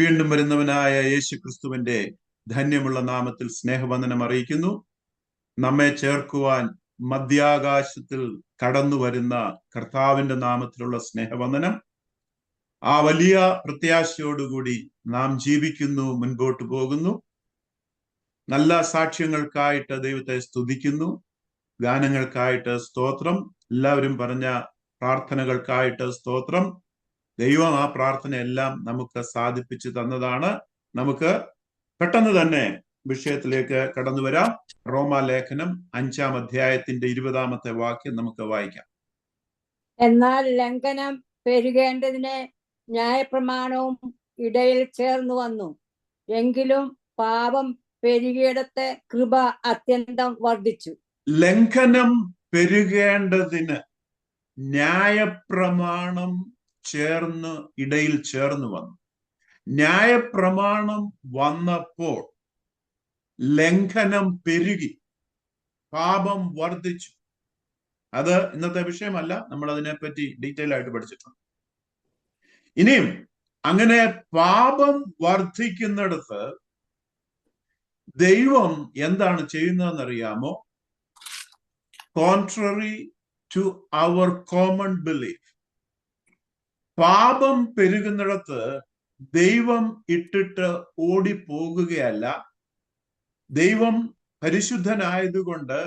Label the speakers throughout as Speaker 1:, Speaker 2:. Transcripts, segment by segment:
Speaker 1: വീണ്ടും വരുന്നവനായ യേശു ക്രിസ്തുവിന്റെ ധന്യമുള്ള നാമത്തിൽ സ്നേഹവന്ദനം അറിയിക്കുന്നു. നമ്മെ ചേർക്കുവാൻ മധ്യാകാശത്തിൽ കടന്നു വരുന്ന കർത്താവിന്റെ നാമത്തിലുള്ള സ്നേഹവന്ദനം. ആ വലിയ പ്രത്യാശയോടുകൂടി നാം ജീവിക്കുന്നു, മുൻപോട്ട് പോകുന്നു. നല്ല സാക്ഷ്യങ്ങൾക്കായിട്ട് ദൈവത്തെ സ്തുതിക്കുന്നു, ഗാനങ്ങൾക്കായിട്ട് സ്തോത്രം, എല്ലാവരും പറഞ്ഞ പ്രാർത്ഥനകൾക്കായിട്ട് സ്തോത്രം. ദൈവം ആ പ്രാർത്ഥനയെല്ലാം നമുക്ക് സാധിപ്പിച്ചു തന്നതാണ്. നമുക്ക് പെട്ടെന്ന് തന്നെ വിഷയത്തിലേക്ക് കടന്നു വരാം. റോമാലേഖനം 5-ാം അധ്യായത്തിന്റെ 20-ാമത്തെ വാക്യം നമുക്ക് വായിക്കാം.
Speaker 2: എന്നാൽ ലംഘനം പെരുകേണ്ടതിന് ന്യായപ്രമാണവും ഇടയിൽ ചേർന്നു വന്നു. എങ്കിലും പാപം പെരുകിയിടത്ത് കൃപ അത്യന്തം വർദ്ധിച്ചു.
Speaker 1: ലംഘനം പെരുകേണ്ടതിന് ന്യായപ്രമാണം ഇടയിൽ ചേർന്ന് വന്നു. ന്യായപ്രമാണം വന്നപ്പോൾ ലംഘനം പെരുകി, പാപം വർദ്ധിച്ചു. അത് ഇന്നത്തെ വിഷയമല്ല, നമ്മൾ അതിനെപ്പറ്റി ഡീറ്റെയിൽ ആയിട്ട് പഠിച്ചിട്ടുണ്ട്. ഇനിയും അങ്ങനെ പാപം വർദ്ധിക്കുന്നിടത്ത് ദൈവം എന്താണ് ചെയ്യുന്നതെന്നറിയാമോ? Contrary to our common belief, പാപം പെരുകുന്നിടത്ത് ദൈവം ഇട്ടിട്ട് ഓടിപ്പോകുകയല്ല. ദൈവം പരിശുദ്ധനായതുകൊണ്ട്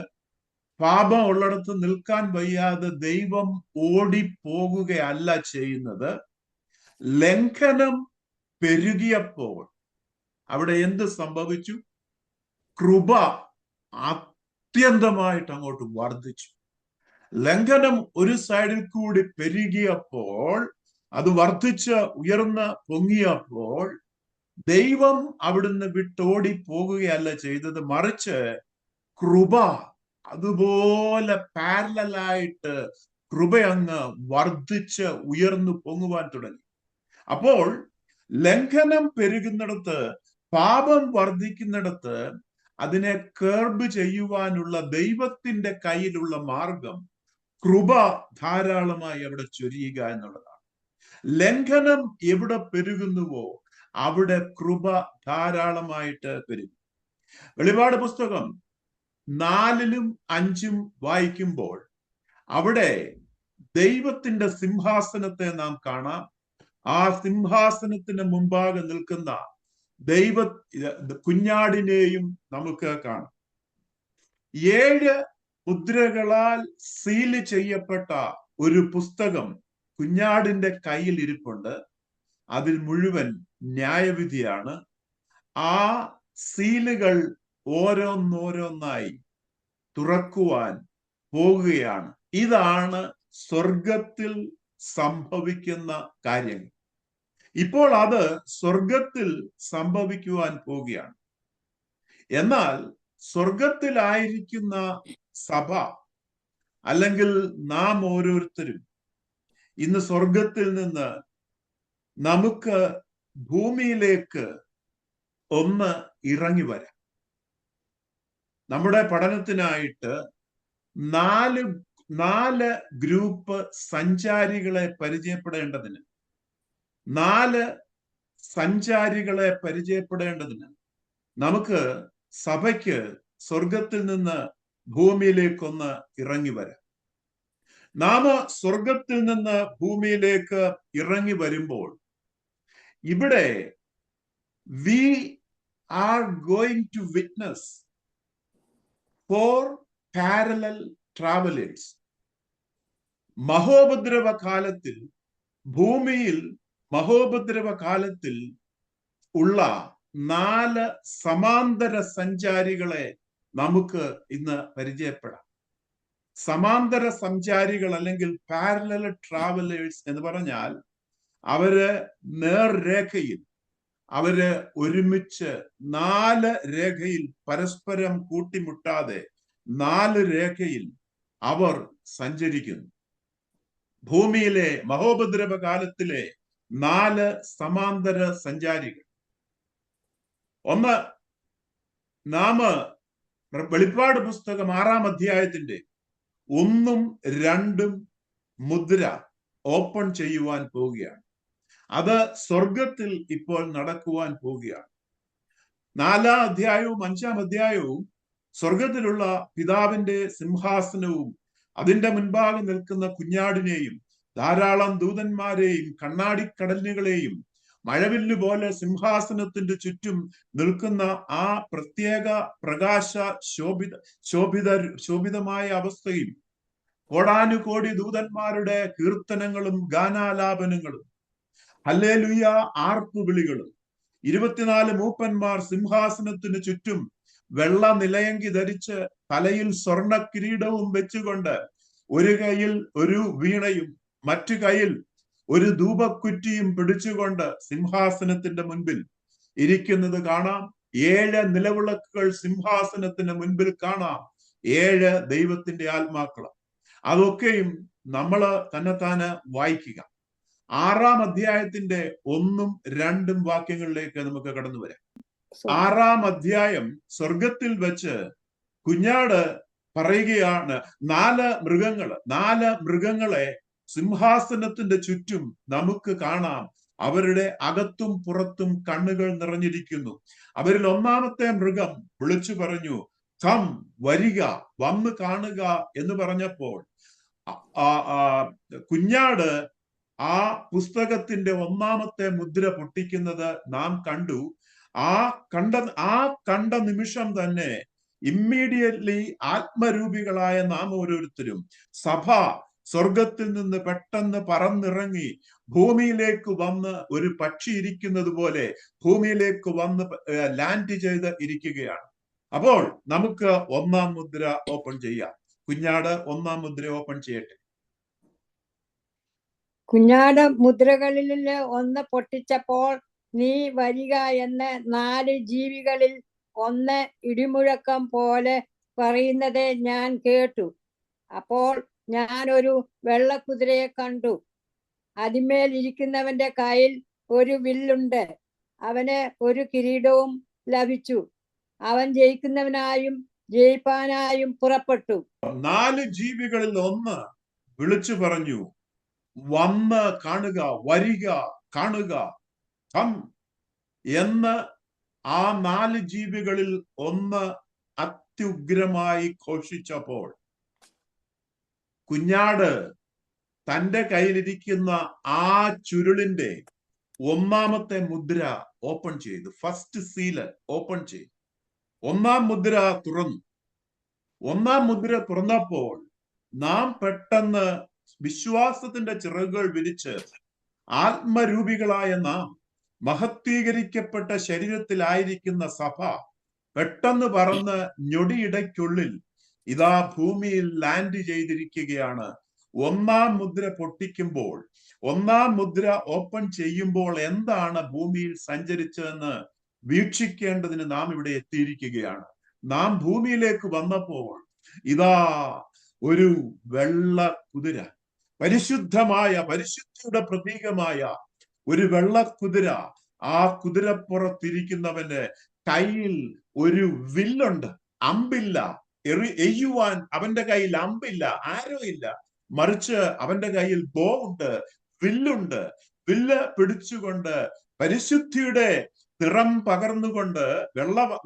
Speaker 1: പാപം ഉള്ളിടത്ത് നിൽക്കാൻ വയ്യാതെ ദൈവം ഓടിപ്പോകുകയല്ല ചെയ്യുന്നത്. ലംഘനം പെരുകിയപ്പോൾ അവിടെ എന്ത് സംഭവിച്ചു? കൃപ അത്യന്തമായിട്ട് അങ്ങോട്ട് വർദ്ധിച്ചു. ലംഘനം ഒരു സൈഡിൽ കൂടി പെരുകിയപ്പോൾ, അത് വർദ്ധിച്ച് ഉയർന്ന് പൊങ്ങിയപ്പോൾ ദൈവം അവിടുന്ന് വിട്ടോടി പോകുകയല്ല ചെയ്തത്, മറിച്ച് കൃപ അതുപോലെ പാരലലായിട്ട് കൃപ അങ്ങ് വർദ്ധിച്ച് ഉയർന്നു പൊങ്ങുവാൻ തുടങ്ങി. അപ്പോൾ ലംഘനം പെരുകുന്നിടത്ത്, പാപം വർദ്ധിക്കുന്നിടത്ത് അതിനെ കേർബ് ചെയ്യുവാനുള്ള ദൈവത്തിന്റെ കയ്യിലുള്ള മാർഗം കൃപ ധാരാളമായി അവിടെ ചൊരിയുക എന്നുള്ളതാണ്. ലംഘനം എവിടെ പെരുകുന്നുവോ അവിടെ കൃപ ധാരാളമായിട്ട് പെരുകും. വെളിപാട് പുസ്തകം 4-ലും 5-ഉം വായിക്കുമ്പോൾ അവിടെ ദൈവത്തിന്റെ സിംഹാസനത്തെ നാം കാണാം. ആ സിംഹാസനത്തിന് മുമ്പാകെ നിൽക്കുന്ന കുഞ്ഞാടിനെയും നമുക്ക് കാണാം. 7 മുദ്രകളാൽ സീല് ചെയ്യപ്പെട്ട ഒരു പുസ്തകം കുഞ്ഞാടിന്റെ കയ്യിൽ ഇരിപ്പുണ്ട്. അതിൽ മുഴുവൻ ന്യായവിധിയാണ്. ആ സീലുകൾ ഓരോന്നോരോന്നായി തുറക്കുവാൻ പോകുകയാണ്. ഇതാണ് സ്വർഗത്തിൽ സംഭവിക്കുന്ന കാര്യങ്ങൾ. ഇപ്പോൾ അത് സ്വർഗത്തിൽ സംഭവിക്കുവാൻ പോവുകയാണ്. എന്നാൽ സ്വർഗത്തിലായിരിക്കുന്ന സഭ അല്ലെങ്കിൽ നാം ഓരോരുത്തരും ഇന്ന് സ്വർഗത്തിൽ നിന്ന് നമുക്ക് ഭൂമിയിലേക്ക് ഒന്ന് ഇറങ്ങി വരാം. നമ്മുടെ പഠനത്തിനായിട്ട് 4 ഗ്രൂപ്പ് സഞ്ചാരികളെ പരിചയപ്പെടേണ്ടതിന് 4 സഞ്ചാരികളെ പരിചയപ്പെടേണ്ടതിന് നമുക്ക് സഭയ്ക്ക് സ്വർഗത്തിൽ നിന്ന് ഭൂമിയിലേക്കൊന്ന് ഇറങ്ങി വരാം. നാം സ്വർഗത്തിൽ നിന്ന് ഭൂമിയിലേക്ക് ഇറങ്ങി വരുമ്പോൾ ഇവിടെ we are going to witness 4 parallel travelers. മഹോപദ്രവ കാലത്തിൽ, ഭൂമിയിൽ മഹോപദ്രവ കാലത്തിൽ ഉള്ള 4 സമാന്തര സഞ്ചാരികളെ നമുക്ക് ഇന്ന് പരിചയപ്പെടാം. സമാന്തര സഞ്ചാരികൾ അല്ലെങ്കിൽ പാരലൽ ട്രാവലേഴ്സ് എന്ന് പറഞ്ഞാൽ അവര് നേർരേഖയിൽ, അവര് ഒരുമിച്ച് 4 രേഖയിൽ പരസ്പരം കൂട്ടിമുട്ടാതെ 4 രേഖയിൽ അവർ സഞ്ചരിക്കുന്നു. ഭൂമിയിലെ മഹോപദ്രവ കാലത്തിലെ 4 സമാന്തര സഞ്ചാരികൾ. ഒന്ന്, നാം വെളിപ്പാട് പുസ്തകം 6-ാം അധ്യായത്തിന്റെ 1-ഉം 2-ഉം മുദ്ര ഓപ്പൺ ചെയ്യുവാൻ പോവുകയാണ്. അത് സ്വർഗത്തിൽ ഇപ്പോൾ നടക്കുവാൻ പോവുകയാണ്. 4-ാം അധ്യായവും 5-ാം അധ്യായവും സ്വർഗത്തിലുള്ള പിതാവിന്റെ സിംഹാസനവും അതിന്റെ മുൻപാകെ നിൽക്കുന്ന കുഞ്ഞാടിനെയും ധാരാളം ദൂതന്മാരെയും കണ്ണാടിക്കടലുകളെയും മഴവില്ല് പോലെ സിംഹാസനത്തിന്റെ ചുറ്റും നിൽക്കുന്ന ആ പ്രത്യേക പ്രകാശ ശോഭിതമായ അവസ്ഥയും കോടാനുകോടി ദൂതന്മാരുടെ കീർത്തനങ്ങളും ഗാനാലാപനങ്ങളും ഹല്ലേലൂയ ആർപ്പുവിളികളും 24 മൂപ്പന്മാർ സിംഹാസനത്തിന് ചുറ്റും വെള്ള നിലയങ്കി ധരിച്ച് തലയിൽ സ്വർണ കിരീടവും വെച്ചുകൊണ്ട് ഒരു കൈയിൽ ഒരു വീണയും മറ്റു കൈയിൽ ഒരു ധൂപക്കുറ്റിയും പിടിച്ചുകൊണ്ട് സിംഹാസനത്തിന്റെ മുൻപിൽ ഇരിക്കുന്നത് കാണാം. 7 നിലവിളക്കുകൾ സിംഹാസനത്തിന് മുൻപിൽ കാണാം. 7 ദൈവത്തിന്റെ ആത്മാക്കൾ. അതൊക്കെയും നമ്മള് തന്നെത്താന് വായിക്കുക. 6-ാം അധ്യായത്തിന്റെ 1-ഉം 2-ഉം വാക്യങ്ങളിലേക്ക് നമുക്ക് കടന്നു വരാം. 6-ാം അധ്യായം സ്വർഗത്തിൽ വെച്ച് കുഞ്ഞാട് പറയുകയാണ്, 4 മൃഗങ്ങളെ സിംഹാസനത്തിന്റെ ചുറ്റും നമുക്ക് കാണാം. അവരുടെ അകത്തും പുറത്തും കണ്ണുകൾ നിറഞ്ഞിരിക്കുന്നു. അവരിൽ 1-ാമത്തെ മൃഗം വിളിച്ചു പറഞ്ഞു, കം, വരിക, വന്ന് കാണുക എന്ന് പറഞ്ഞപ്പോൾ കുഞ്ഞാട് ആ പുസ്തകത്തിന്റെ 1-ാമത്തെ മുദ്ര പൊട്ടിക്കുന്നത് നാം കണ്ടു. ആ കണ്ട നിമിഷം തന്നെ ഇമ്മീഡിയറ്റ്ലി ആത്മരൂപികളായ നാം ഓരോരുത്തരും സഭ സ്വർഗത്തിൽ നിന്ന് പെട്ടെന്ന് പറന്നിറങ്ങി ഭൂമിയിലേക്ക് വന്ന് ഒരു പക്ഷി ഇരിക്കുന്നത് പോലെ ഭൂമിയിലേക്ക് വന്ന് ലാൻഡ് ചെയ്ത് ഇരിക്കുകയാണ്. അപ്പോൾ നമുക്ക് 1-ാം മുദ്ര ഓപ്പൺ ചെയ്യാം. കുഞ്ഞാട് 1-ാം മുദ്ര ഓപ്പൺ ചെയ്യട്ടെ.
Speaker 2: കുഞ്ഞാട് മുദ്രകളിൽ 1 പൊട്ടിച്ചപ്പോൾ നീ വരിക എന്ന് 4 ജീവികളിൽ 1 ഇടിമുഴക്കം പോലെ പറയുന്നത് ഞാൻ കേട്ടു. അപ്പോൾ ഞാൻ ഒരു വെള്ളക്കുതിരയെ കണ്ടു. അതിന്മേൽ ഇരിക്കുന്നവന്റെ കയ്യിൽ ഒരു വില്ലുണ്ട്. അവന് ഒരു കിരീടവും ലഭിച്ചു. അവൻ ജയിക്കുന്നവനായും ജയിപ്പാനായും പുറപ്പെട്ടു.
Speaker 1: 4 ജീവികളിൽ 1 വിളിച്ചു പറഞ്ഞു, വന്ന് കാണുക, വരിക, കാണുക, കം എന്ന് ആ 4 ജീവികളിൽ 1 അത്യുഗ്രമായി ഘോഷിച്ചപ്പോൾ കുഞ്ഞാട് തന്റെ കയ്യിലിരിക്കുന്ന ആ ചുരുളിന്റെ 1-ാമത്തെ മുദ്ര ഓപ്പൺ ചെയ്തു. ഫസ്റ്റ് സീല് ഓപ്പൺ ചെയ്തു. 1-ാം മുദ്ര തുറന്നു. 1-ാം മുദ്ര തുറന്നപ്പോൾ നാം പെട്ടെന്ന് വിശ്വാസത്തിന്റെ ചിറകുകൾ വിരിച്ച് ആത്മരൂപികളായ നാം മഹത്വീകരിക്കപ്പെട്ട ശരീരത്തിലായിരിക്കുന്ന സഭ പെട്ടെന്ന് പറന്ന് ഞൊടിയിടയ്ക്കുള്ളിൽ ഇതാ ഭൂമിയിൽ ലാൻഡ് ചെയ്തിരിക്കുകയാണ്. 1-ാം മുദ്ര പൊട്ടിക്കുമ്പോൾ, 1-ാം മുദ്ര ഓപ്പൺ ചെയ്യുമ്പോൾ എന്താണ് ഭൂമിയിൽ സഞ്ചരിച്ചതെന്ന് വീക്ഷിക്കേണ്ടതിന് നാം ഇവിടെ എത്തിയിരിക്കുകയാണ്. നാം ഭൂമിയിലേക്ക് വന്നപ്പോൾ ഇതാ ഒരു വെള്ള കുതിര, പരിശുദ്ധിയുടെ പ്രതീകമായ ഒരു വെള്ള കുതിര. ആ കുതിരപ്പുറത്തിരിക്കുന്നവന്റെ കയ്യിൽ ഒരു വില്ലുണ്ട്. അമ്പില്ല, എയ്യുവാൻ അവന്റെ കയ്യിൽ അമ്പില്ല, ആരോ ഇല്ല. മറിച്ച് അവന്റെ കയ്യിൽ ബോ ഉണ്ട്, വില്ലുണ്ട്. വില്ല് പിടിച്ചുകൊണ്ട് പരിശുദ്ധിയുടെ നിറം പകർന്നുകൊണ്ട്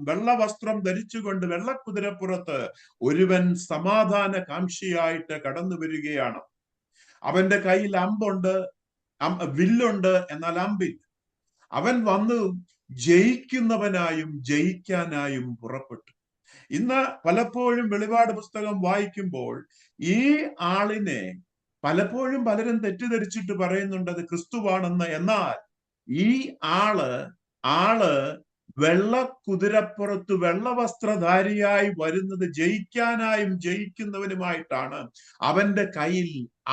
Speaker 1: വെള്ള വസ്ത്രം ധരിച്ചുകൊണ്ട് വെള്ളക്കുതിരപ്പുറത്ത് ഒരുവൻ സമാധാന കാംക്ഷിയായിട്ട് കടന്നു വരികയാണ്. അവന്റെ കയ്യിൽ അമ്പുണ്ട്, വില്ലുണ്ട്, എന്നാൽ അമ്പില്ല. അവൻ വന്നു ജയിക്കുന്നവനായും ജയിക്കാനായും പുറപ്പെട്ടു. ഇന്ന് പലപ്പോഴും വെളിപാട് പുസ്തകം വായിക്കുമ്പോൾ ഈ ആളിനെ പലപ്പോഴും പലരും തെറ്റിദ്ധരിച്ചിട്ട് പറയുന്നുണ്ട് അത് ക്രിസ്തുവാണെന്ന്. എന്നാൽ ഈ ആള് വെള്ള കുതിരപ്പുറത്ത് വെള്ളവസ്ത്രധാരിയായി വരുന്നത് ജയിക്കാനായും ജയിക്കുന്നവനുമായിട്ടാണ്. അവന്റെ കയ്യിൽ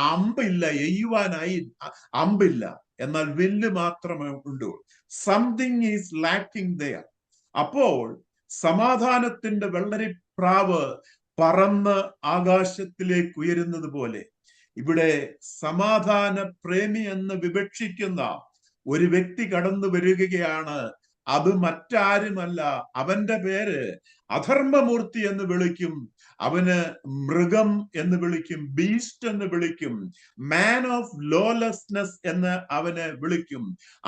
Speaker 1: അമ്പില്ല, എയ്യുവാനായി അമ്പില്ല, എന്നാൽ വില്ല് മാത്രമേ ഉള്ളൂ. Something is lacking there. അപ്പോൾ സമാധാനത്തിന്റെ വെള്ളരിപ്രാവ് പറന്ന് ആകാശത്തിലേക്ക് ഉയരുന്നത് പോലെ ഇവിടെ സമാധാന പ്രേമി എന്ന് വിവക്ഷിക്കുന്ന ഒരു വ്യക്തി കടന്നു വരികയാണ്. അത് മറ്റാരുമല്ല, അവന്റെ പേര് അധർമ്മമൂർത്തി എന്ന് വിളിക്കും, അവന് മൃഗം എന്ന് വിളിക്കും, ബീസ്റ്റ് എന്ന് വിളിക്കും, മാൻ ഓഫ് ലോലെസ്നെസ് എന്ന് അവനെ വിളിക്കും.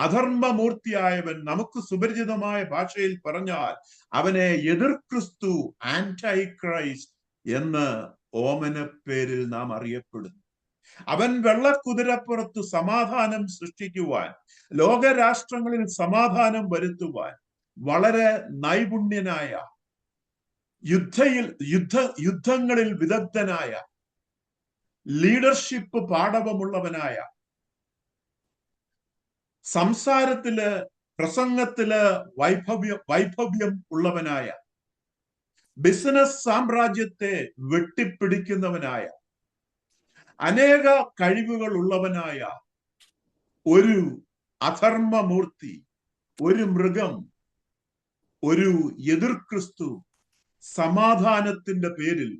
Speaker 1: അധർമ്മമൂർത്തിയായവൻ, നമുക്ക് സുപരിചിതമായ ഭാഷയിൽ പറഞ്ഞാൽ അവനെ എതിർ ക്രിസ്തു, ആന്റൈ ക്രൈസ്റ്റ് എന്ന് ഓമന പേരിൽ നാം അറിയപ്പെടുന്നു. അവൻ വെള്ളക്കുതിരപ്പുറത്ത് സമാധാനം സൃഷ്ടിക്കുവാൻ, ലോകരാഷ്ട്രങ്ങളിൽ സമാധാനം വരുത്തുവാൻ വളരെ നൈപുണ്യനായ, യുദ്ധങ്ങളിൽ വിദഗ്ധനായ, ലീഡർഷിപ്പ് പാടവമുള്ളവനായ, സംസാരത്തില് പ്രസംഗത്തില് വൈഭവ്യം ഉള്ളവനായ, ബിസിനസ് സാമ്രാജ്യത്തെ വെട്ടിപ്പിടിക്കുന്നവനായ, അനേക കഴിവുകൾ ഉള്ളവനായ ഒരു അധർമ്മമൂർത്തി, ഒരു മൃഗം, ഒരു എതിർ ക്രിസ്തു സമാധാനത്തിന്റെ പേരിൽ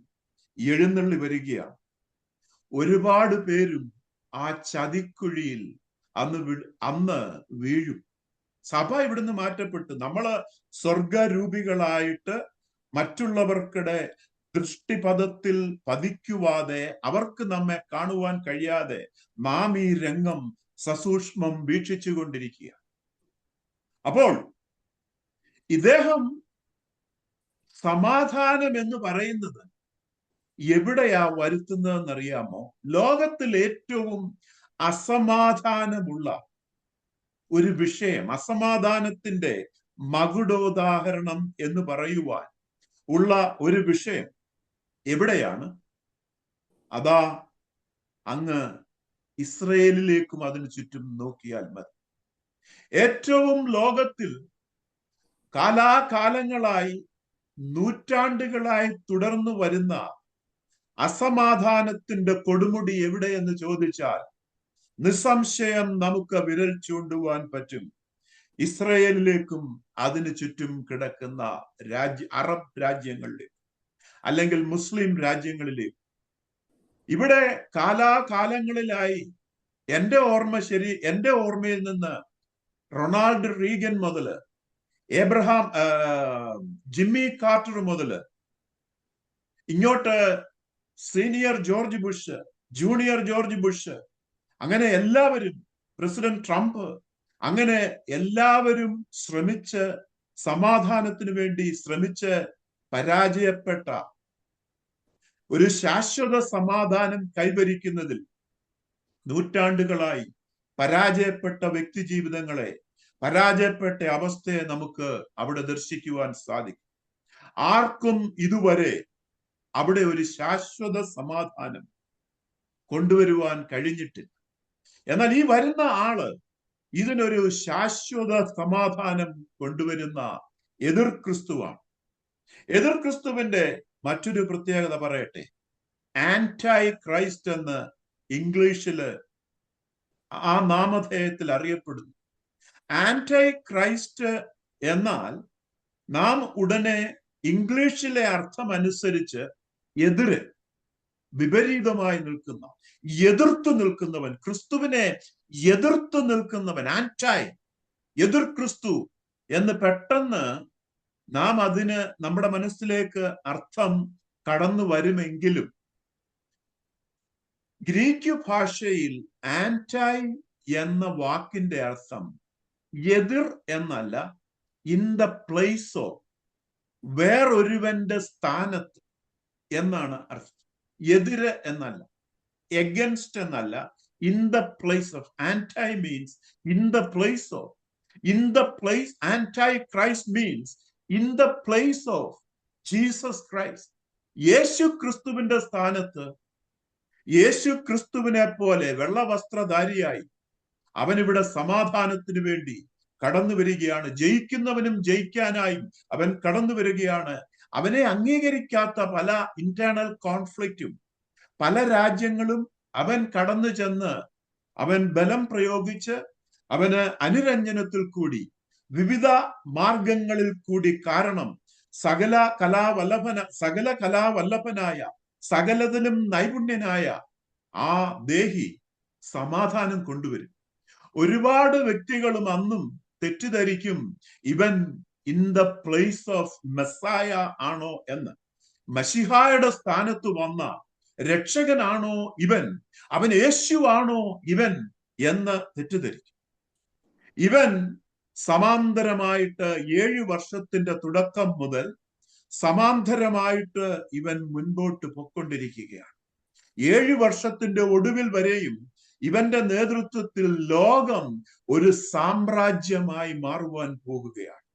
Speaker 1: എഴുന്നള്ളി വരികയാണ്. ഒരുപാട് പേരും ആ ചതിക്കുഴിയിൽ അന്ന് വീഴും. സഭ ഇവിടുന്ന് മാറ്റപ്പെട്ടു. നമ്മള് സ്വർഗരൂപികളായിട്ട് മറ്റുള്ളവർക്കിടെ ദൃഷ്ടിപഥത്തിൽ പതിക്കുവാതെ, അവർക്ക് നമ്മെ കാണുവാൻ കഴിയാതെ നാം ഈ രംഗം സസൂക്ഷ്മം വീക്ഷിച്ചു കൊണ്ടിരിക്കുക. അപ്പോൾ ഇദ്ദേഹം സമാധാനം എന്ന് പറയുന്നത് എവിടെയാ വരുത്തുന്നതെന്നറിയാമോ? ലോകത്തിൽ ഏറ്റവും അസമാധാനമുള്ള ഒരു വിഷയം, അസമാധാനത്തിന്റെ മകുടോദാഹരണം എന്ന് പറയുവാൻ ഉള്ള ഒരു വിഷയം എവിടെയാണ്? അതാ അങ്ങ് ഇസ്രയേലിലേക്കും അതിനു ചുറ്റും നോക്കിയാൽ മതി. ഏറ്റവും ലോകത്തിൽ കാലാകാലങ്ങളായി, നൂറ്റാണ്ടുകളായി തുടർന്നു വരുന്ന അസമാധാനത്തിന്റെ കൊടുമുടി എവിടെയെന്ന് ചോദിച്ചാൽ നിസ്സംശയം നമുക്ക് വിരൽ ചൂണ്ടുവാൻ പറ്റും. ഇസ്രയേലിലേക്കും അതിനു ചുറ്റും കിടക്കുന്ന അറബ് രാജ്യങ്ങളിലേക്ക്, അല്ലെങ്കിൽ മുസ്ലിം രാജ്യങ്ങളിലേക്ക്. ഇവിടെ കാലാകാലങ്ങളിലായി എന്റെ ഓർമ്മയിൽ നിന്ന് റൊണാൾഡ് റീഗൻ മുതല്, ജിമ്മി കാർട്ടർ മുതല് ഇങ്ങോട്ട് senior George Bush, junior George Bush, അങ്ങനെ എല്ലാവരും, പ്രസിഡന്റ് ട്രംപ്, അങ്ങനെ എല്ലാവരും ശ്രമിച്ച് സമാധാനത്തിന് വേണ്ടി ശ്രമിച്ച് പരാജയപ്പെട്ട ഒരു ശാശ്വത സമാധാനം കൈവരിക്കുന്നതിൽ നൂറ്റാണ്ടുകളായി പരാജയപ്പെട്ട വ്യക്തി ജീവിതങ്ങളെ, പരാജയപ്പെട്ട അവസ്ഥയെ നമുക്ക് അവിടെ ദർശിക്കുവാൻ സാധിക്കും. ആർക്കും ഇതുവരെ അവിടെ ഒരു ശാശ്വത സമാധാനം കൊണ്ടുവരുവാൻ കഴിഞ്ഞിട്ടില്ല. എന്നാൽ ഈ വരുന്ന ആള് ഇതിനൊരു ശാശ്വത സമാധാനം കൊണ്ടുവരുന്ന എതിർ ക്രിസ്തുവാണ്. എതിർ ക്രിസ്തുവിന്റെ മറ്റൊരു പ്രത്യേകത പറയട്ടെ. ആന്റൈ ക്രൈസ്റ്റ് എന്ന് ഇംഗ്ലീഷില് ആ നാമധേയത്തിൽ അറിയപ്പെടുന്നു. ആന്റൈ ക്രൈസ്റ്റ് എന്നാൽ നാം ഉടനെ ഇംഗ്ലീഷിലെ അർത്ഥം അനുസരിച്ച് എതിര്, വിപരീതമായി നിൽക്കുന്ന, എതിർത്തു നിൽക്കുന്നവൻ, ക്രിസ്തുവിനെ എതിർത്തു നിൽക്കുന്നവൻ, ആന്റൈ, എതിർ ക്രിസ്തു എന്ന് പെട്ടെന്ന് നാം അതിന് നമ്മുടെ മനസ്സിലേക്ക് അർത്ഥം കടന്നു വരുമെങ്കിലും ഗ്രീക്ക് ഭാഷയിൽ ആന്റൈ എന്ന വാക്കിന്റെ അർത്ഥം എതിർ എന്നല്ല, ഇൻ ദ പ്ലേസ് ഓഫ്, വേറൊരുവന്റെ സ്ഥാനത്ത് എന്നാണ് അർത്ഥം. എതിര് എന്നല്ല, എഗൻസ്റ്റ് എന്നല്ല, in the place of. Anti means in the place of. In the place, Antichrist means in the place of Jesus Christ. യേശു ക്രിസ്തുവിന്റെ സ്ഥാനത്ത്, യേശു ക്രിസ്തുവിനെ പോലെ വെള്ളവസ്ത്രധാരിയായി അവനിവിടെ സമാധാനത്തിന് വേണ്ടി കടന്നു വരികയാണ്. ജയിക്കുന്നവനും ജയിക്കാനായും അവൻ കടന്നു വരികയാണ്. അവനെ അംഗീകരിക്കാത്ത പല ഇന്റേണൽ കോൺഫ്ലിക്റ്റും പല രാജ്യങ്ങളും അവൻ കടന്നു ചെന്ന് അവൻ ബലം പ്രയോഗിച്ച് അവന് അനുരഞ്ജനത്തിൽ കൂടി, വിവിധ മാർഗങ്ങളിൽ കൂടി, കാരണം സകല കലാവല്ലഭനായ, സകലതിലും നൈപുണ്യനായ ആ ദേഹി സമാധാനം കൊണ്ടുവരും. ഒരുപാട് വ്യക്തികളും അന്നും തെറ്റിദ്ധരിക്കും ഇവൻ in the place of Messiah ആണോ എന്ന്. മശിഹായുടെ സ്ഥാനത്ത് വന്ന രക്ഷകനാണോ ഇവൻ, അവൻ യേശുവാണോ ഇവൻ എന്ന് തെറ്റിദ്ധരിക്കും. ഇവൻ സമാന്തരമായിട്ട് 7 വർഷത്തിന്റെ തുടക്കം മുതൽ സമാന്തരമായിട്ട് ഇവൻ മുൻപോട്ട് പൊക്കൊണ്ടിരിക്കുകയാണ്. 7 വർഷത്തിന്റെ ഒടുവിൽ വരെയും ഇവന്റെ നേതൃത്വത്തിൽ ലോകം ഒരു സാമ്രാജ്യമായി മാറുവാൻ പോകുകയാണ്.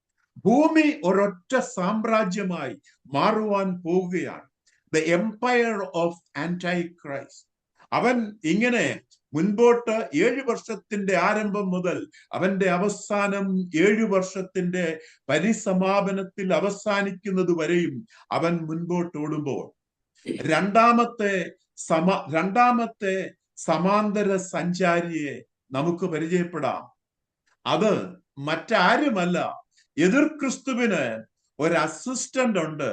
Speaker 1: ഭൂമി ഒരൊറ്റ സാമ്രാജ്യമായി മാറുവാൻ പോവുകയാണ്. The empire of Antichrist. അവൻ ഇങ്ങനെ മുൻപോട്ട് 7 വർഷത്തിന്റെ ആരംഭം മുതൽ അവന്റെ അവസാനം 7 വർഷത്തിന്റെ പരിസമാപനത്തിൽ അവസാനിക്കുന്നത് വരെയും അവൻ മുൻപോട്ട് ഓടുമ്പോൾ രണ്ടാമത്തെ സമാന്തര സഞ്ചാരിയെ നമുക്ക് പരിചയപ്പെടാം. അത് മറ്റാരുമല്ല, എതിർ ക്രിസ്തുവിന് ഒരു അസിസ്റ്റന്റ് ഉണ്ട്.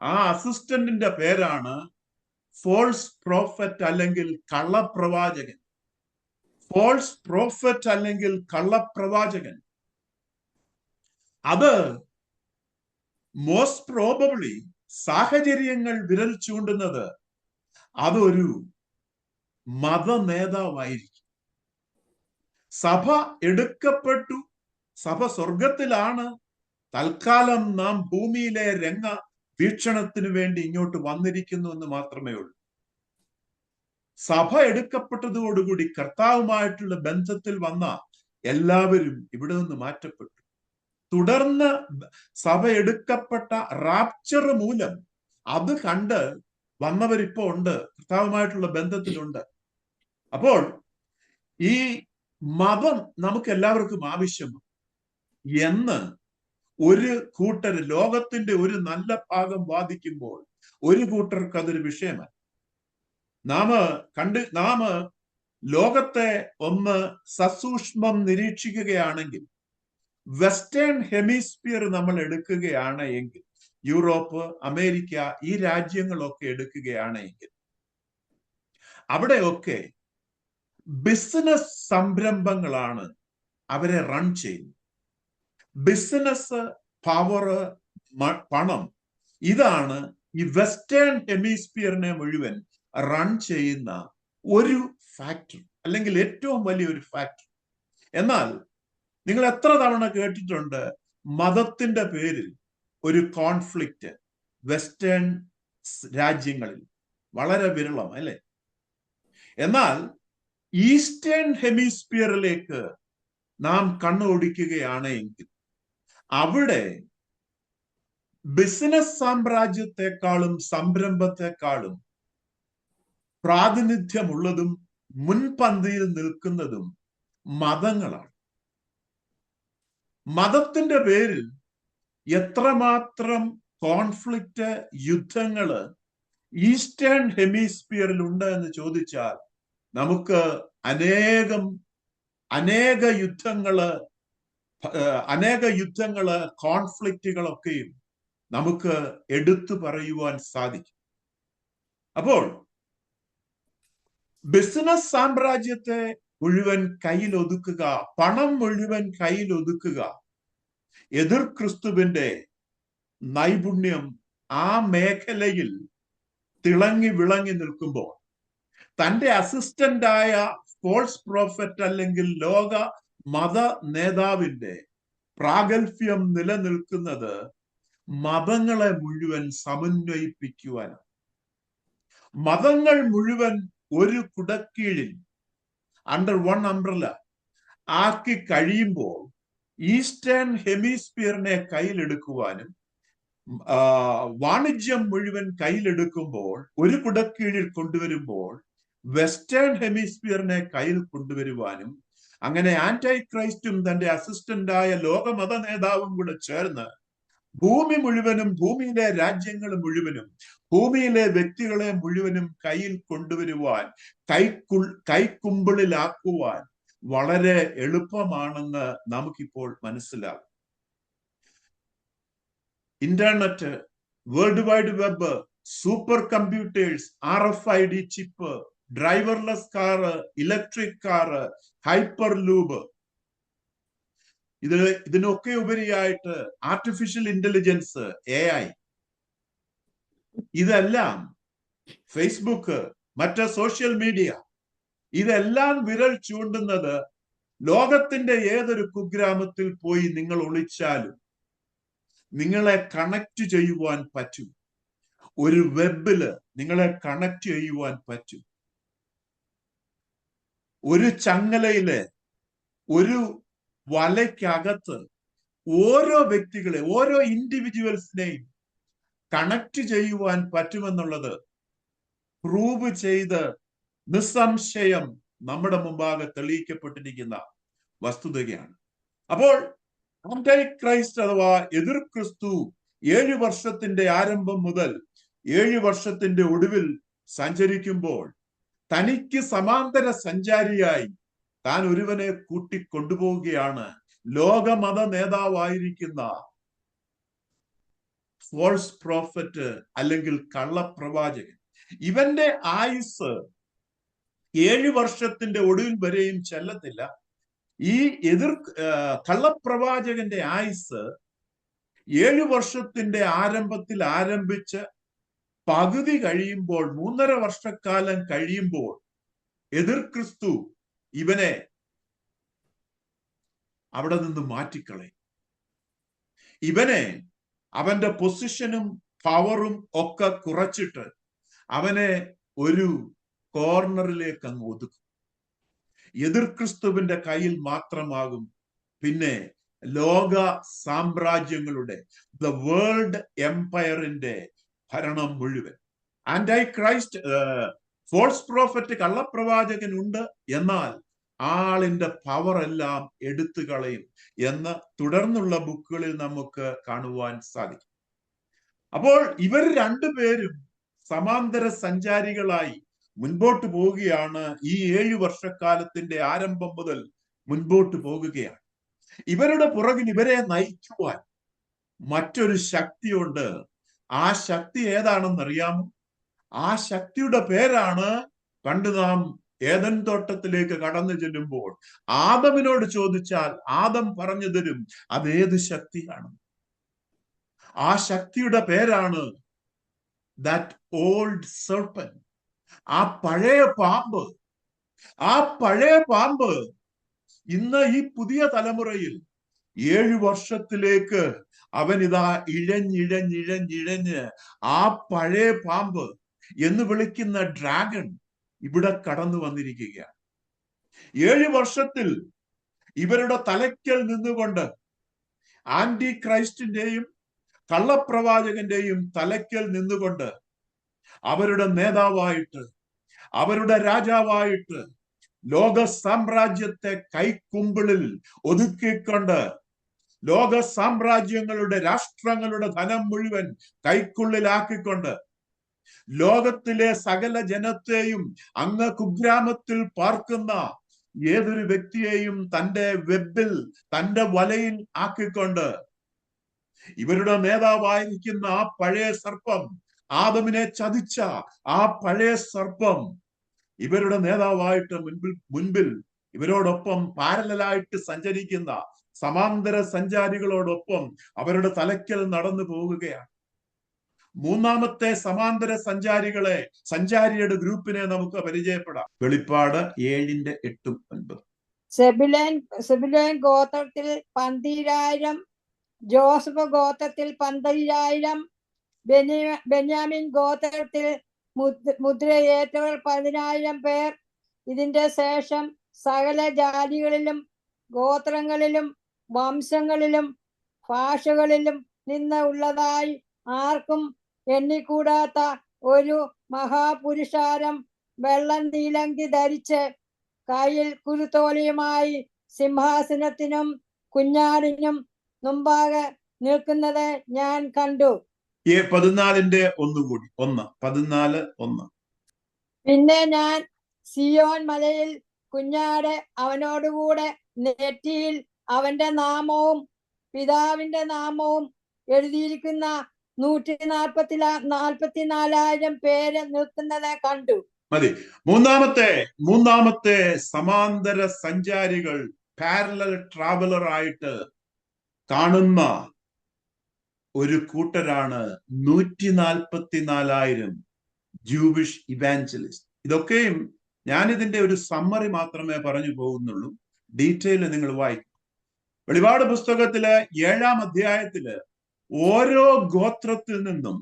Speaker 1: ആ അസിസ്റ്റന്റിന്റെ പേരാണ് ഫോൾസ് പ്രോഫറ്റ് അല്ലെങ്കിൽ കള്ളപ്രവാചകൻ. ഫോൾസ് പ്രോഫറ്റ് അല്ലെങ്കിൽ കള്ളപ്രവാചകൻ. അത് മോസ്റ്റ് പ്രോബബ്ലി സാഹചര്യങ്ങൾ വിരൽ ചൂണ്ടുന്നത് അതൊരു മത നേതാവായിരിക്കും. സഭ എടുക്കപ്പെട്ടു, സഭ സ്വർഗത്തിലാണ്. തൽക്കാലം നാം ഭൂമിയിലെ രംഗ വീക്ഷണത്തിന് വേണ്ടി ഇങ്ങോട്ട് വന്നിരിക്കുന്നു എന്ന് മാത്രമേ ഉള്ളൂ. സഭ എടുക്കപ്പെട്ടതോടുകൂടി കർത്താവുമായിട്ടുള്ള ബന്ധത്തിൽ വന്ന എല്ലാവരും ഇവിടെ നിന്ന് മാറ്റപ്പെട്ടു. തുടർന്ന് സഭ എടുക്കപ്പെട്ട റാപ്ചർ മൂലം അത് കണ്ട് വന്നവരിപ്പോ ഉണ്ട്, കർത്താവുമായിട്ടുള്ള ബന്ധത്തിലുണ്ട്. അപ്പോൾ ഈ മതം നമുക്ക് എല്ലാവർക്കും ആവശ്യമാണ് എന്ന് ഒരു കൂട്ടർ, ലോകത്തിന്റെ ഒരു നല്ല ഭാഗം വാദിക്കുമ്പോൾ ഒരു കൂട്ടർക്ക് അതൊരു വിഷയമല്ല. നാം ലോകത്തെ ഒന്ന് സസൂക്ഷ്മം നിരീക്ഷിക്കുകയാണെങ്കിൽ, വെസ്റ്റേൺ ഹെമിസ്ഫിയർ നമ്മൾ എടുക്കുകയാണ് എങ്കിൽ, യൂറോപ്പ്, അമേരിക്ക, ഈ രാജ്യങ്ങളൊക്കെ എടുക്കുകയാണ് എങ്കിൽ, അവിടെയൊക്കെ ബിസിനസ് സംരംഭങ്ങളാണ് അവരെ റൺ ചെയ്യുന്നത്. ബിസിനസ്, പവർ, പണം, ഇതാണ് ഈ വെസ്റ്റേൺ ഹെമിസ്ഫിയറിനെ മുഴുവൻ റൺ ചെയ്യുന്ന ഒരു ഫാക്ടർ, അല്ലെങ്കിൽ ഏറ്റവും വലിയൊരു ഫാക്ടർ. എന്നാൽ നിങ്ങൾ എത്ര തവണ കേട്ടിട്ടുണ്ട് മതത്തിന്റെ പേരിൽ ഒരു കോൺഫ്ലിക്റ്റ് വെസ്റ്റേൺ രാജ്യങ്ങളിൽ? വളരെ വിരളം അല്ലേ? എന്നാൽ ഈസ്റ്റേൺ ഹെമിസ്ഫിയറിലേക്ക് നാം കണ്ണോടിക്കുകയാണ് എങ്കിൽ അവിടെ ബിസിനസ് സാമ്രാജ്യത്തെക്കാളും സംരംഭത്തെക്കാളും പ്രാതിനിധ്യമുള്ളതും മുൻപന്തിയിൽ നിൽക്കുന്നതും മതങ്ങളാണ്. മതത്തിന്റെ പേരിൽ എത്രമാത്രം കോൺഫ്ലിക്റ്റ്, യുദ്ധങ്ങള് ഈസ്റ്റേൺ ഹെമിസ്ഫിയറിൽ ഉണ്ട് എന്ന് ചോദിച്ചാൽ നമുക്ക് അനേക യുദ്ധങ്ങള് കോൺഫ്ലിക്റ്റുകളൊക്കെയും നമുക്ക് എടുത്തു പറയുവാൻ സാധിക്കും. അപ്പോൾ ബിസിനസ് സാമ്രാജ്യത്തെ മുഴുവൻ കയ്യിൽ ഒതുക്കുക, പണം മുഴുവൻ കയ്യിൽ ഒതുക്കുക, എതിർ ക്രിസ്തുവിന്റെ നൈപുണ്യം ആ മേഖലയിൽ തിളങ്ങി വിളങ്ങി നിൽക്കുമ്പോൾ, തന്റെ അസിസ്റ്റന്റായ ഫോൾസ് പ്രോഫറ്റ് അല്ലെങ്കിൽ ലോക മത നേതാവിന്റെ പ്രാഗൽഭ്യം നിലനിൽക്കുന്നത് മതങ്ങളെ മുഴുവൻ സമന്വയിപ്പിക്കുവാനാണ്. മതങ്ങൾ മുഴുവൻ ഒരു കുടക്കീഴിൽ, അണ്ടർ വൺ അംബ്രല ആക്കി കഴിയുമ്പോൾ ഈസ്റ്റേൺ ഹെമിസ്ഫിയറിനെ കയ്യിലെടുക്കുവാനും വാണിജ്യം മുഴുവൻ കയ്യിലെടുക്കുമ്പോൾ, ഒരു കുടക്കീഴിൽ കൊണ്ടുവരുമ്പോൾ വെസ്റ്റേൺ ഹെമിസ്ഫിയറിനെ കയ്യിൽ കൊണ്ടുവരുവാനും, അങ്ങനെ ആന്റൈ ക്രൈസ്റ്റും തന്റെ അസിസ്റ്റന്റായ ലോകമത നേതാവും കൂടെ ചേർന്ന് ഭൂമി മുഴുവനും, ഭൂമിയിലെ രാജ്യങ്ങൾ മുഴുവനും, ഭൂമിയിലെ വ്യക്തികളെ മുഴുവനും കയ്യിൽ കൊണ്ടുവരുവാൻ, കൈക്കുമ്പിളിലാക്കുവാൻ വളരെ എളുപ്പമാണെന്ന് നമുക്കിപ്പോൾ മനസ്സിലാകും. Internet, world wide web, super computers, RFID chip, driverless car, electric car, hyper lube, ഇതിനൊക്കെ ഉപരിയായിട്ട് ആർട്ടിഫിഷ്യൽ ഇന്റലിജൻസ്, AI, ഇതെല്ലാം, ഫേസ്ബുക്ക്, മറ്റ് സോഷ്യൽ മീഡിയ, ഇതെല്ലാം വിരൽ ചൂണ്ടുന്നത് ലോകത്തിന്റെ ഏതൊരു കുഗ്രാമത്തിൽ പോയി നിങ്ങൾ ഒളിച്ചാലും നിങ്ങളെ കണക്ട് ചെയ്യുവാൻ പറ്റും. ഒരു വെബില് നിങ്ങളെ കണക്ട് ചെയ്യുവാൻ പറ്റും. ഒരു ചങ്ങലയില്, ഒരു വലയ്ക്കകത്ത് ഓരോ വ്യക്തികളെ, ഓരോ ഇൻഡിവിജ്വൽസിനെയും കണക്ട് ചെയ്യുവാൻ പറ്റുമെന്നുള്ളത് പ്രൂവ് ചെയ്ത് നിസ്സംശയം നമ്മുടെ മുമ്പാകെ തെളിയിക്കപ്പെട്ടിരിക്കുന്ന വസ്തുതയാണ്. അപ്പോൾ ആന്റൈ ക്രൈസ്റ്റ് അഥവാ എതിർ ക്രിസ്തു 7 വർഷത്തിന്റെ ആരംഭം മുതൽ 7 വർഷത്തിന്റെ ഒടുവിൽ സഞ്ചരിക്കുമ്പോൾ തനിക്ക് സമാന്തര സഞ്ചാരിയായി താൻ ഒരുവനെ കൂട്ടിക്കൊണ്ടുപോവുകയാണ്. ലോകമത നേതാവായിരിക്കുന്ന ഫോൾസ് പ്രോഫറ്റ് അല്ലെങ്കിൽ കള്ളപ്രവാചകൻ. ഇവന്റെ ആയുസ് 7 വർഷത്തിന്റെ ഒടുവിൽ വരെയും ചെല്ലത്തില്ല. ഈ കള്ളപ്രവാചകന്റെ ആയുസ് 7 വർഷത്തിന്റെ ആരംഭത്തിൽ ആരംഭിച്ച് പകുതി കഴിയുമ്പോൾ, 3.5 വർഷക്കാലം കഴിയുമ്പോൾ എതിർ ക്രിസ്തു ഇവനെ അവിടെ നിന്ന് മാറ്റിക്കളയും. ഇവനെ, അവന്റെ പൊസിഷനും പവറും ഒക്കെ കുറച്ചിട്ട് അവനെ ഒരു കോർണറിലേക്ക് അങ്ങ് ഒതുക്കും. എതിർ ക്രിസ്തുവിന്റെ കയ്യിൽ മാത്രമാകും പിന്നെ ലോക സാമ്രാജ്യങ്ങളുടെ, ദ വേൾഡ് എംപയറിന്റെ ഭരണം മുഴുവൻ. ആന്റൈ ക്രൈസ്റ്റ്, ഫോൾസ് പ്രോഫറ്റ്, കള്ളപ്രവാചകൻ ഉണ്ട്, എന്നാൽ ആളിന്റെ പവർ എല്ലാം എടുത്തു കളയും എന്ന് തുടർന്നുള്ള ബുക്കുകളിൽ നമുക്ക് കാണുവാൻ സാധിക്കും. അപ്പോൾ ഇവർ രണ്ടുപേരും സമാന്തര സഞ്ചാരികളായി മുൻപോട്ട് പോവുകയാണ്. ഈ 7 വർഷക്കാലത്തിന്റെ ആരംഭം മുതൽ മുൻപോട്ട് പോകുകയാണ്. ഇവരുടെ പുറകിൽ ഇവരെ നയിക്കുവാൻ മറ്റൊരു ശക്തിയുണ്ട്. ആ ശക്തി ഏതാണെന്നറിയാമോ? ആ ശക്തിയുടെ പേരാണ്, പണ്ട് നാം ഏദൻ തോട്ടത്തിലേക്ക് കടന്നു ചെല്ലുമ്പോൾ ആദമിനോട് ചോദിച്ചാൽ ആദം പറഞ്ഞു തരും അതേത് ശക്തിയാണ്. ആ ശക്തിയുടെ പേരാണ് ദാറ്റ് ഓൾഡ് സർപ്പന്റ്, ആ പഴയ പാമ്പ്. ആ പഴയ പാമ്പ് ഇന്ന് ഈ പുതിയ തലമുറയിൽ 7 വർഷത്തിലേക്ക് അവൻ ഇതാ ഇഴഞ്ഞ് ആ പഴയ പാമ്പ് എന്ന് വിളിക്കുന്ന ഡ്രാഗൺ ഇവിടെ കടന്നു വന്നിരിക്കുകയാണ്. 7 വർഷത്തിൽ ഇവരുടെ തലയ്ക്കൽ നിന്നുകൊണ്ട് ആന്റി ക്രൈസ്റ്റിന്റെയും കള്ളപ്രവാചകന്റെയും തലയ്ക്കൽ നിന്നുകൊണ്ട് അവരുടെ നേതാവായിട്ട്, അവരുടെ രാജാവായിട്ട് ലോക സാമ്രാജ്യത്തെ കൈക്കുമ്പിളിൽ ഒതുക്കിക്കൊണ്ട്, ലോക സാമ്രാജ്യങ്ങളുടെ, രാഷ്ട്രങ്ങളുടെ ധനം മുഴുവൻ കൈക്കുള്ളിലാക്കിക്കൊണ്ട്, ലോകത്തിലെ സകല ജനത്തെയും അങ്ങ് കുഗ്രാമത്തിൽ പാർക്കുന്ന ഏതൊരു വ്യക്തിയെയും തന്റെ വെബിൽ, തന്റെ വലയിൽ ആക്കിക്കൊണ്ട് ഇവരുടെ നേതാവായിരിക്കുന്ന ആ പഴയ സർപ്പം, ആദമിനെ ചതിച്ച ആ പഴയ സർപ്പം ഇവരുടെ നേതാവായിട്ട് മുൻപിൽ ഇവരോടൊപ്പം പാരലായിട്ട് സഞ്ചരിക്കുന്ന സമാന്തര സഞ്ചാരികളോടൊപ്പം അവരുടെ തലയ്ക്കൽ നടന്നു പോകുകയാണ്. മൂന്നാമത്തെ സമാന്തര സഞ്ചാരിയുടെ ഗ്രൂപ്പിനെ നമുക്ക് പരിചയപ്പെടാം. വെളിപ്പാട് 7:8-9.
Speaker 2: സെബുലോൻ ഗോത്രത്തിൽ 12,000, ജോസഫ് ഗോത്രത്തിൽ 12,000, ബെന്യാമിൻ ഗോത്രത്തിൽ മുദ്രയേറ്റവർ 10,000 പേർ. ഇതിന്റെ ശേഷം സകല ജാതികളിലും ഗോത്രങ്ങളിലും വംശങ്ങളിലും ഭാഷകളിലും നിന്ന് ഉള്ളതായി ആർക്കും എണ്ണിക്കൂടാത്ത ഒരു മഹാപുരുഷാരം വെള്ള നീലങ്കി ധരിച്ച് കയ്യിൽ കുരുത്തോലയുമായി സിംഹാസനത്തിനും കുഞ്ഞാടിനും മുമ്പാകെ നിൽക്കുന്നത് ഞാൻ കണ്ടു.
Speaker 1: 14:1.
Speaker 2: പിന്നെ ഞാൻ സിയോൻ മലയിൽ കുഞ്ഞാട് അവനോടുകൂടെ നെറ്റിയിൽ അവന്റെ നാമവും പിതാവിന്റെ നാമവും എഴുതിയിരിക്കുന്ന 144,000 പേര് നിൽക്കുന്നത് കണ്ടു.
Speaker 1: മതി. മൂന്നാമത്തെ സമാന്തര സഞ്ചാരികൾ പാരലൽ ട്രാവലർ ആയിട്ട് കാണുന്ന ഒരു കൂട്ടരാണ് 144,000 ജൂവിഷ് ഇവാഞ്ചലിസ്റ്റ്. ഇതൊക്കെയും ഞാനിതിന്റെ ഒരു സമ്മറി മാത്രമേ പറഞ്ഞു പോകുന്നുള്ളൂ. ഡീറ്റെയിൽ നിങ്ങൾ വായിക്കും. വെളിപാട് പുസ്തകത്തിലെ 7-ാം അധ്യായത്തില് ഓരോ ഗോത്രത്തിൽ നിന്നും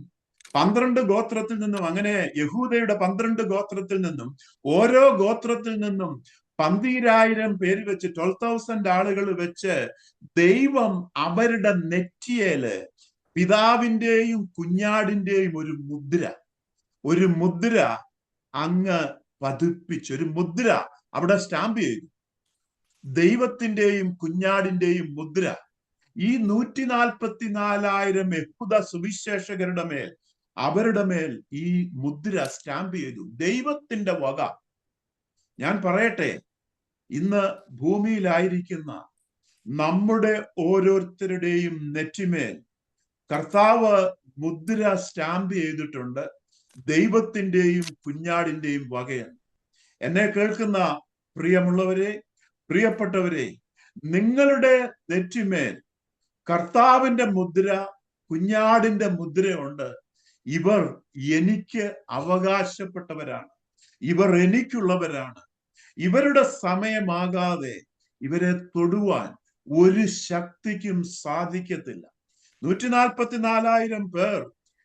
Speaker 1: 12 ഗോത്രത്തിൽ നിന്നും, അങ്ങനെ യഹൂദയുടെ 12 ഗോത്രത്തിൽ നിന്നും, ഓരോ ഗോത്രത്തിൽ നിന്നും 12,000 പേര് വെച്ച് 12,000 ആളുകൾ വെച്ച് ദൈവം അവരുടെ നെറ്റിയേല് പിതാവിന്റെയും കുഞ്ഞാടിന്റെയും ഒരു മുദ്ര അങ്ങ് പതിപ്പിച്ച്, ഒരു മുദ്ര അവിടെ സ്റ്റാമ്പ് ചെയ്തു. ദൈവത്തിന്റെയും കുഞ്ഞാടിന്റെയും മുദ്ര ഈ 144,000 യഹൂദ സുവിശേഷകരുടെ മേൽ, അവരുടെ മേൽ ഈ മുദ്ര സ്റ്റാമ്പ് ചെയ്തു. ദൈവത്തിന്റെ വക. ഞാൻ പറയട്ടെ, ഇന്ന് ഭൂമിയിലായിരിക്കുന്ന നമ്മുടെ ഓരോരുത്തരുടെയും നെറ്റിമേൽ കർത്താവ് മുദ്ര സ്റ്റാമ്പ് ചെയ്തിട്ടുണ്ട്. ദൈവത്തിന്റെയും കുഞ്ഞാടിന്റെയും വകയാണ്. എന്നെ കേൾക്കുന്ന പ്രിയമുള്ളവരെ, പ്രിയപ്പെട്ടവരെ, നിങ്ങളുടെ നെറ്റിമേൽ കർത്താവിന്റെ മുദ്ര, കുഞ്ഞാടിന്റെ മുദ്രയുണ്ട്. ഇവർ എനിക്ക് അവകാശപ്പെട്ടവരാണ്, ഇവർ എനിക്കുള്ളവരാണ്. ഇവരുടെ സമയമാകാതെ ഇവരെ തൊടുവാൻ ഒരു ശക്തിക്കും സാധിക്കത്തില്ല. 144,000 പേർ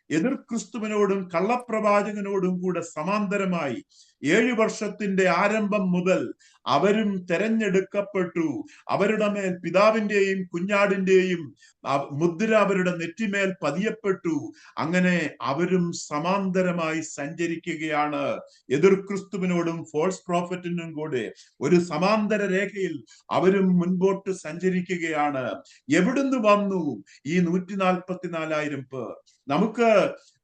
Speaker 1: എതിർ ക്രിസ്തുവിനോടും കള്ളപ്രവാചകനോടും കൂടെ സമാന്തരമായി 7 വർഷത്തിന്റെ ആരംഭം മുതൽ അവരും തെരഞ്ഞെടുക്കപ്പെട്ടു. അവരുടെ മേൽ പിതാവിന്റെയും കുഞ്ഞാടിന്റെയും മുദ്ര അവരുടെ നെറ്റിമേൽ പതിയപ്പെട്ടു. അങ്ങനെ അവരും സമാന്തരമായി സഞ്ചരിക്കുകയാണ്. എതിർ ക്രിസ്തുവിനോടും ഫോൾസ് പ്രോഫറ്റിനും കൂടെ ഒരു സമാന്തര രേഖയിൽ അവരും മുൻപോട്ട് സഞ്ചരിക്കുകയാണ്. എവിടുന്ന് വന്നു ഈ 144,000 പേർ? നമുക്ക്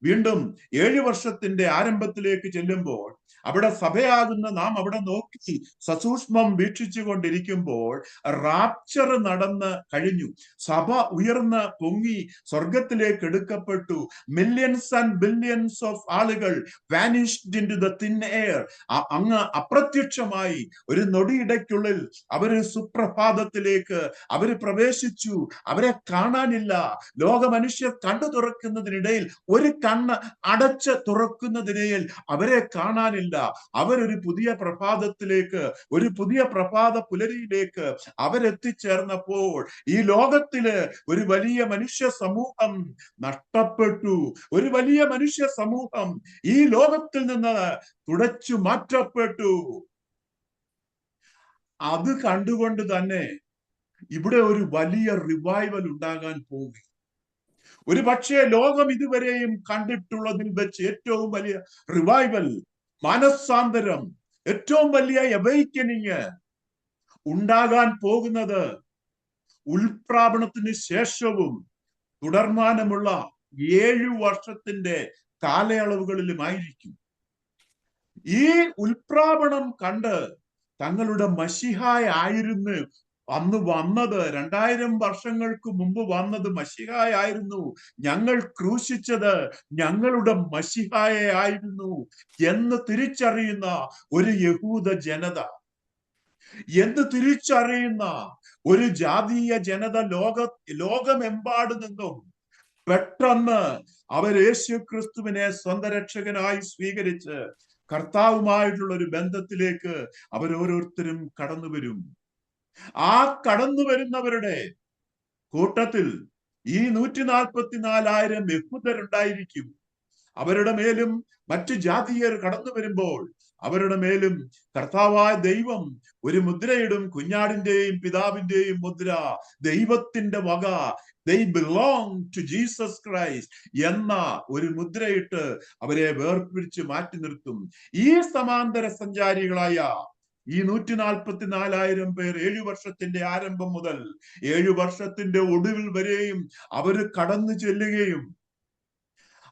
Speaker 1: വീണ്ടും 7 വർഷത്തിന്റെ ആരംഭത്തിലേക്ക് ചെല്ലുമ്പോൾ അവിടെ സഭയാകുന്ന നാം അവിടെ നോക്കി സസൂക്ഷ്മം വീക്ഷിച്ചു കൊണ്ടിരിക്കുമ്പോൾ റാപ്ചർ നടന്ന് കഴിഞ്ഞു. സഭ ഉയർന്ന് പൊങ്ങി സ്വർഗത്തിലേക്ക് എടുക്കപ്പെട്ടു. മില്യൺസ് ആൻഡ് ബില്യൺസ് ഓഫ് ആളുകൾ vanished into the thin air. അങ്ങ് അപ്രത്യക്ഷമായി ഒരു നൊടിയിടയ്ക്കുള്ളിൽ അവര് സുപ്രഭാതത്തിലേക്ക് അവര് പ്രവേശിച്ചു. അവരെ കാണാനില്ല. ലോക മനുഷ്യർ കണ്ണു തുറക്കുന്നതിനിടയിൽ, ഒരു കണ്ണ് അടച്ച് തുറക്കുന്നതിനിടയിൽ അവരെ കാണാനില്ല. അവരൊരു പുതിയ പ്രഭാതത്തിലേക്ക്, ഒരു പുതിയ പ്രഭാത പുലരിയിലേക്ക് അവരെത്തിച്ചേർന്നപ്പോൾ ഈ ലോകത്തില് ഒരു വലിയ മനുഷ്യ സമൂഹം നഷ്ടപ്പെട്ടു. ഒരു വലിയ മനുഷ്യ സമൂഹം ഈ ലോകത്തിൽ നിന്ന് തുടച്ചു മാറ്റപ്പെട്ടു. അത് കണ്ടുകൊണ്ട് തന്നെ ഇവിടെ ഒരു വലിയ റിവൈവൽ ഉണ്ടാകാൻ പോകും. ഒരു പക്ഷേ ലോകം ഇതുവരെയും കണ്ടിട്ടുള്ളതിൽ വെച്ച് ഏറ്റവും വലിയ റിവൈവൽ, മാനസാന്തരം, ഏറ്റവും വലിയ അവേക്കനിങ് ഉണ്ടാകാൻ പോകുന്നത് ഉൽപ്രാപണത്തിന് ശേഷവും തുടർമാനമുള്ള 7 വർഷത്തിന്റെ കാലയളവുകളിലുമായിരിക്കും. ഈ ഉൽപ്രാപണം കണ്ട് തങ്ങളുടെ മശിഹായ ആയിരുന്നു അന്ന് വന്നത്, 2000 വർഷങ്ങൾക്ക് മുമ്പ് വന്നത് മശിഹായായിരുന്നു. ഞങ്ങൾ ക്രൂശിച്ചത് ഞങ്ങളുടെ മശിഹായായിരുന്നു എന്ന് തിരിച്ചറിയുന്ന ഒരു യഹൂദ ജനത, എന്ന് തിരിച്ചറിയുന്ന ഒരു ജാതീയ ജനത ലോകമെമ്പാട് നിന്നും പെട്ടെന്ന് അവർ യേശു ക്രിസ്തുവിനെ സ്വന്തം രക്ഷകനായി സ്വീകരിച്ച് കർത്താവുമായിട്ടുള്ള ഒരു ബന്ധത്തിലേക്ക് അവരോരോരുത്തരും കടന്നു വരും. ആ കടന്നു വരുന്നവരുടെ കൂട്ടത്തിൽ ഈ 144,000 യഹൂദരുണ്ടായിരിക്കും. അവരുടെ മേലും മറ്റു ജാതീയർ കടന്നു വരുമ്പോൾ അവരുടെ മേലും കർത്താവായ ദൈവം ഒരു മുദ്രയിടും. കുഞ്ഞാടിന്റെയും പിതാവിന്റെയും മുദ്ര, ദൈവത്തിന്റെ വക, they belong to Jesus Christ എന്ന ഒരു മുദ്രയിട്ട് അവരെ വേർപിരിച്ച് മാറ്റി നിർത്തും. ഈ സമാന്തര സഞ്ചാരികളായ ഈ 144,000 പേർ 7 വർഷത്തിന്റെ ആരംഭം മുതൽ 7 വർഷത്തിന്റെ ഒടുവിൽ വരെയും അവര് കടന്നു ചെല്ലുകയും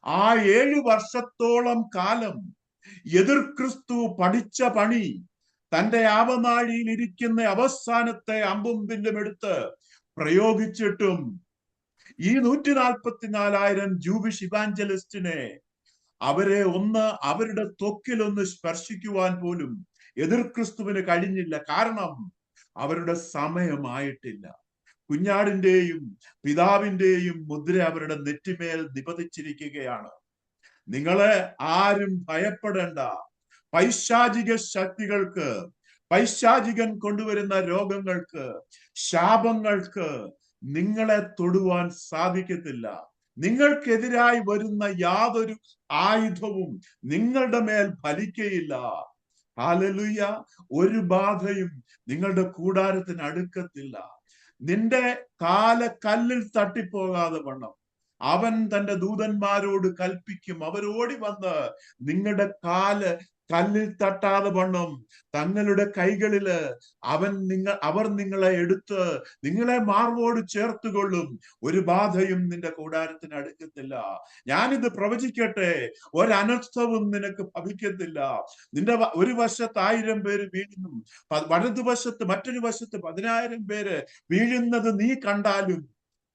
Speaker 1: ആ 7 വർഷത്തോളം കാലം എതിർ ക്രിസ്തു പഠിച്ച പണി തന്റെ ആവനാഴിയിൽ ഇരിക്കുന്ന അവസാനത്തെ അമ്പും വില്ലും എടുത്ത് പ്രയോഗിച്ചിട്ടും ഈ 144,000 ജൂവിഷ് ഇവാഞ്ചലിസ്റ്റിനെ അവരെ അവരുടെ ത്വക്കിലൊന്ന് സ്പർശിക്കുവാൻ പോലും എതിർ ക്രിസ്തുവിന് കഴിഞ്ഞില്ല. കാരണം അവരുടെ സമയമായിട്ടില്ല. കുഞ്ഞാടിന്റെയും പിതാവിന്റെയും മുദ്ര അവരുടെ നെറ്റിമേൽ നിപതിച്ചിരിക്കുകയാണ്. നിങ്ങളെ ആരും ഭയപ്പെടേണ്ട. പൈശാചിക ശക്തികൾക്ക്, പൈശാചികൻ കൊണ്ടുവരുന്ന രോഗങ്ങൾക്ക്, ശാപങ്ങൾക്ക് നിങ്ങളെ തൊടുവാൻ സാധിക്കത്തില്ല. നിങ്ങൾക്കെതിരായി വരുന്ന യാതൊരു ആയുധവും നിങ്ങളുടെ മേൽ ഫലിക്കയില്ല. ഹല്ലേലൂയ. ഒരു ബാധയും നിങ്ങളുടെ കൂടാരത്തിന് അടുക്കത്തില്ല. നിന്റെ കാല് കല്ലിൽ തട്ടിപ്പോകാതെ വണ്ണം അവൻ തന്റെ ദൂതന്മാരോട് കൽപ്പിക്കും. അവരോടി വന്ന് നിങ്ങളുടെ കാല് കല്ലിൽ തട്ടാതെ വണ്ണം തങ്ങളുടെ കൈകളില് അവർ നിങ്ങളെ എടുത്ത് നിങ്ങളെ മാർവോട് ചേർത്തുകൊള്ളും. ഒരു ബാധയും നിന്റെ കൂടാരത്തിന് അടുക്കത്തില്ല. ഞാനിത് പ്രവചിക്കട്ടെ, ഒരനർത്ഥവും നിനക്ക് ഭവിക്കത്തില്ല. നിന്റെ ഒരു വശത്ത് 1000 പേര് വീഴുന്നു, വലതുവശത്ത് മറ്റൊരു വശത്ത് 10,000 പേര് വീഴുന്നത് നീ കണ്ടാലും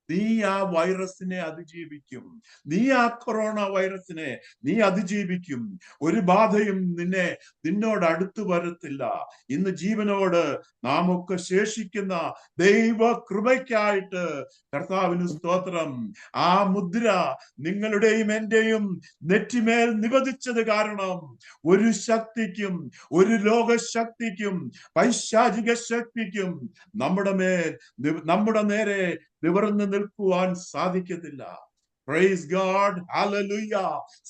Speaker 1: നീ ആ വൈറസിനെ അതിജീവിക്കും. നീ ആ കൊറോണ വൈറസിനെ നീ അതിജീവിക്കും. ഒരു ബാധയും നിന്നോട് അടുത്തു വരത്തില്ല. ഇന്ന് ജീവനോട് നാം ഒക്കെ ശേഷിക്കുന്ന ദൈവ കൃപയ്ക്കായിട്ട് കർത്താവിന് സ്തോത്രം. ആ മുദ്ര നിങ്ങളുടെയും എന്റെയും നെറ്റിമേൽ നിവദിച്ചത് കാരണം ഒരു ശക്തിക്കും, ഒരു ലോകശക്തിക്കും, പൈശാചിക ശക്തിക്കും നമ്മുടെ നേരെ നിവർന്നു നിൽക്കുവാൻ സാധിക്കത്തില്ല. Praise God, hallelujah.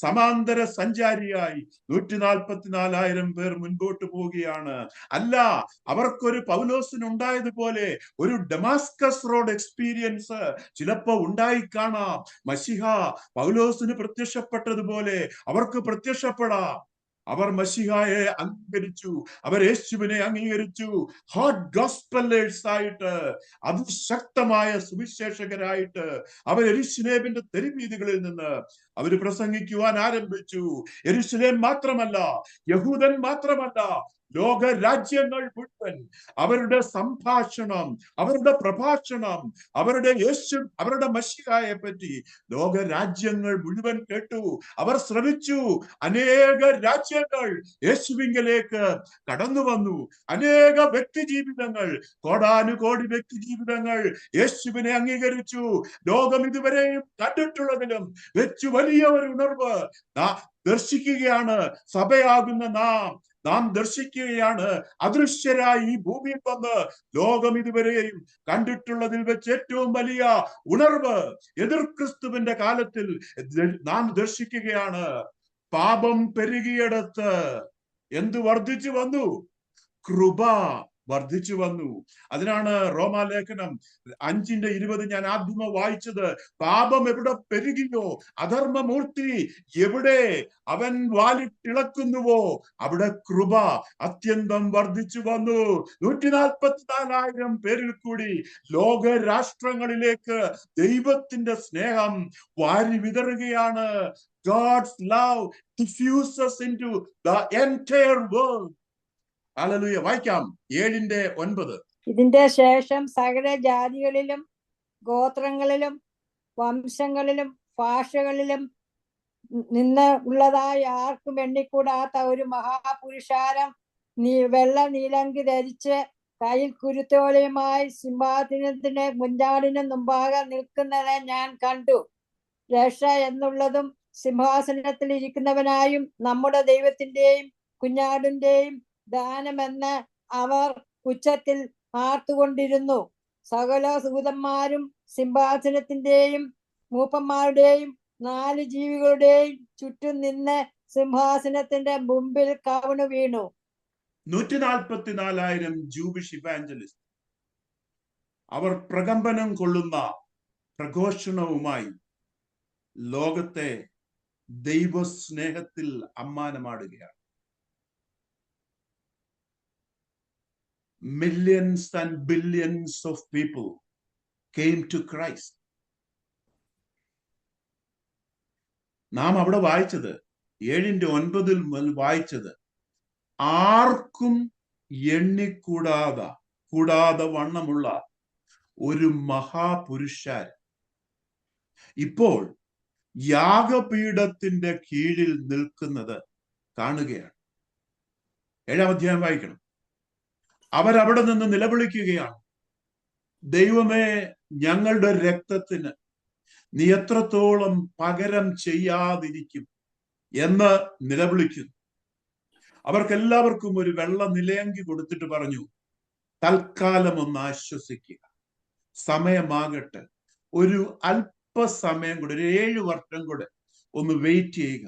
Speaker 1: സമാന്തര സഞ്ചാരിയായി 144,000 പേർ മുൻപോട്ട് പോവുകയാണ്. അല്ല, അവർക്കൊരു പൗലോസിനുണ്ടായതുപോലെ ഒരു ഡമാസ്കസ് റോഡ് എക്സ്പീരിയൻസ് ചിലപ്പോ ഉണ്ടായി കാണാം. മശിഹ പൗലോസിന് പ്രത്യക്ഷപ്പെട്ടതുപോലെ അവർക്ക് പ്രത്യക്ഷപ്പെടാം. അവർ മശിഹായെ അംഗീകരിച്ചു, അവർ യേശുവിനെ അംഗീകരിച്ചു. ഹോട്ട് ഗോസ്പലേഴ്സ് ആയിട്ട്, അതിശക്തമായ സുവിശേഷകരായിട്ട് അവർ യെരൂശലേമിന്റെ തെരുവീഥികളിൽ നിന്ന് അവർ പ്രസംഗിക്കുവാൻ ആരംഭിച്ചു. യെരൂശലേം മാത്രമല്ല, യഹൂദൻ മാത്രമല്ല, ലോക രാജ്യങ്ങൾ മുഴുവൻ അവരുടെ സംഭാഷണം, അവരുടെ പ്രഭാഷണം, അവരുടെ മശിഹായെ പറ്റി ലോക രാജ്യങ്ങൾ മുഴുവൻ കേട്ടു. അവർ ശ്രമിച്ചു. അനേക രാജ്യങ്ങൾ യേശുവിങ്കലേക്ക് കടന്നു വന്നു. അനേക വ്യക്തി ജീവിതങ്ങൾ, കോടാനുകോടി വ്യക്തി ജീവിതങ്ങൾ യേശുവിനെ അംഗീകരിച്ചു. ലോകം ഇതുവരെയും കണ്ടിട്ടുള്ളതിലും വെച്ച് വലിയ ഒരു ഉണർവ് ദർശിക്കുകയാണ് സഭയാകുന്ന നാം ദർശിക്കുകയാണ്. അദൃശ്യരായി ഈ ഭൂമിയിൽ വന്ന് ലോകം ഇതുവരെയും കണ്ടിട്ടുള്ളതിൽ വെച്ച് ഏറ്റവും വലിയ ഉണർവ് എതിർ ക്രിസ്തുവിന്റെ കാലത്തിൽ നാം ദർശിക്കുകയാണ്. പാപം പെരുകിയിടത്ത് എന്ത് വർദ്ധിച്ചു വന്നു? കൃപ വർദ്ധിച്ചു വന്നു. അതിനാണ് റോമാലേഖനം 5:20 ഞാൻ ആദ്യമേ വായിച്ചത്. പാപം എവിടെ പെരുകിയോ, അധർമ്മമൂർത്തി എവിടെ അവൻ വാലിട്ടിളക്കുന്നുവോ അവിടെ കൃപ അത്യന്തം വർദ്ധിച്ചു വന്നു. 144,000 പേരിൽ കൂടി ലോക രാഷ്ട്രങ്ങളിലേക്ക് ദൈവത്തിന്റെ സ്നേഹം വാരി വിതറുകയാണ്. God's love diffuses into the entire world. Hallelujah. വായിക്കാം 7:9.
Speaker 2: ഇതിന്റെ ശേഷം സകല ജാതികളിലും ഗോത്രങ്ങളിലും വംശങ്ങളിലും ഭാഷകളിലും നിന്ന് ഉള്ളതായി ആർക്കും എണ്ണിക്കൂടാത്ത ഒരു മഹാപുരുഷാരം വെള്ള നീലങ്കി ധരിച്ച് കയ്യിൽ കുരുത്തോലയുമായി സിംഹാസനത്തിന് കുഞ്ഞാടിന് മുമ്പാകെ നിൽക്കുന്നത് ഞാൻ കണ്ടു. രക്ഷ എന്നുള്ളതും സിംഹാസനത്തിൽ ഇരിക്കുന്നവനായും നമ്മുടെ ദൈവത്തിന്റെയും കുഞ്ഞാടിന്റെയും ദാനമെന്ന് അവർ ഉച്ചത്തിൽ ആർത്തുകൊണ്ടിരുന്നു. സകല ദൂതന്മാരും സിംഹാസനത്തിന്റെയും മൂപ്പന്മാരുടെയും 4 ജീവികളുടെയും ചുറ്റും നിന്ന് സിംഹാസനത്തിന്റെ മുമ്പിൽ കവണു വീണു.
Speaker 1: 144,000 ജൂബിഷ് ഇവാഞ്ചലിസ്റ്റ് അവർ പ്രകമ്പനം കൊള്ളുന്ന പ്രഘോഷണവുമായി ലോകത്തെ ദൈവസ്നേഹത്തിൽ അമ്മാനമാടുകയാണ്. Millions and billions of people came to Christ. നാം അവിടെ വായിച്ചത് 7:9 വായിച്ചത് ആർക്കും കൂടാതെ വണ്ണമുള്ള ഒരു മഹാപുരുഷൻ ഇപ്പോൾ യാഗപീഠത്തിന്റെ കീഴിൽ നിൽക്കുന്നത് കാണുകയാണ്. 7-ാം അധ്യായം വായിക്കണം. അവരവിടെ നിന്ന് നിലവിളിക്കുകയാണ്, ദൈവമേ, ഞങ്ങളുടെ രക്തത്തിന് നീ എത്രത്തോളം പകരം ചെയ്യാതിരിക്കും എന്ന് നിലവിളിക്കുന്നു. അവർക്കെല്ലാവർക്കും ഒരു വെള്ള നിലയങ്കി കൊടുത്തിട്ട് പറഞ്ഞു, തൽക്കാലം ഒന്ന് ആശ്വസിക്കുക, സമയമാകട്ടെ, ഒരു അല്പസമയം കൂടെ, ഒരു 7 വർഷം കൂടെ ഒന്ന് വെയിറ്റ് ചെയ്യുക.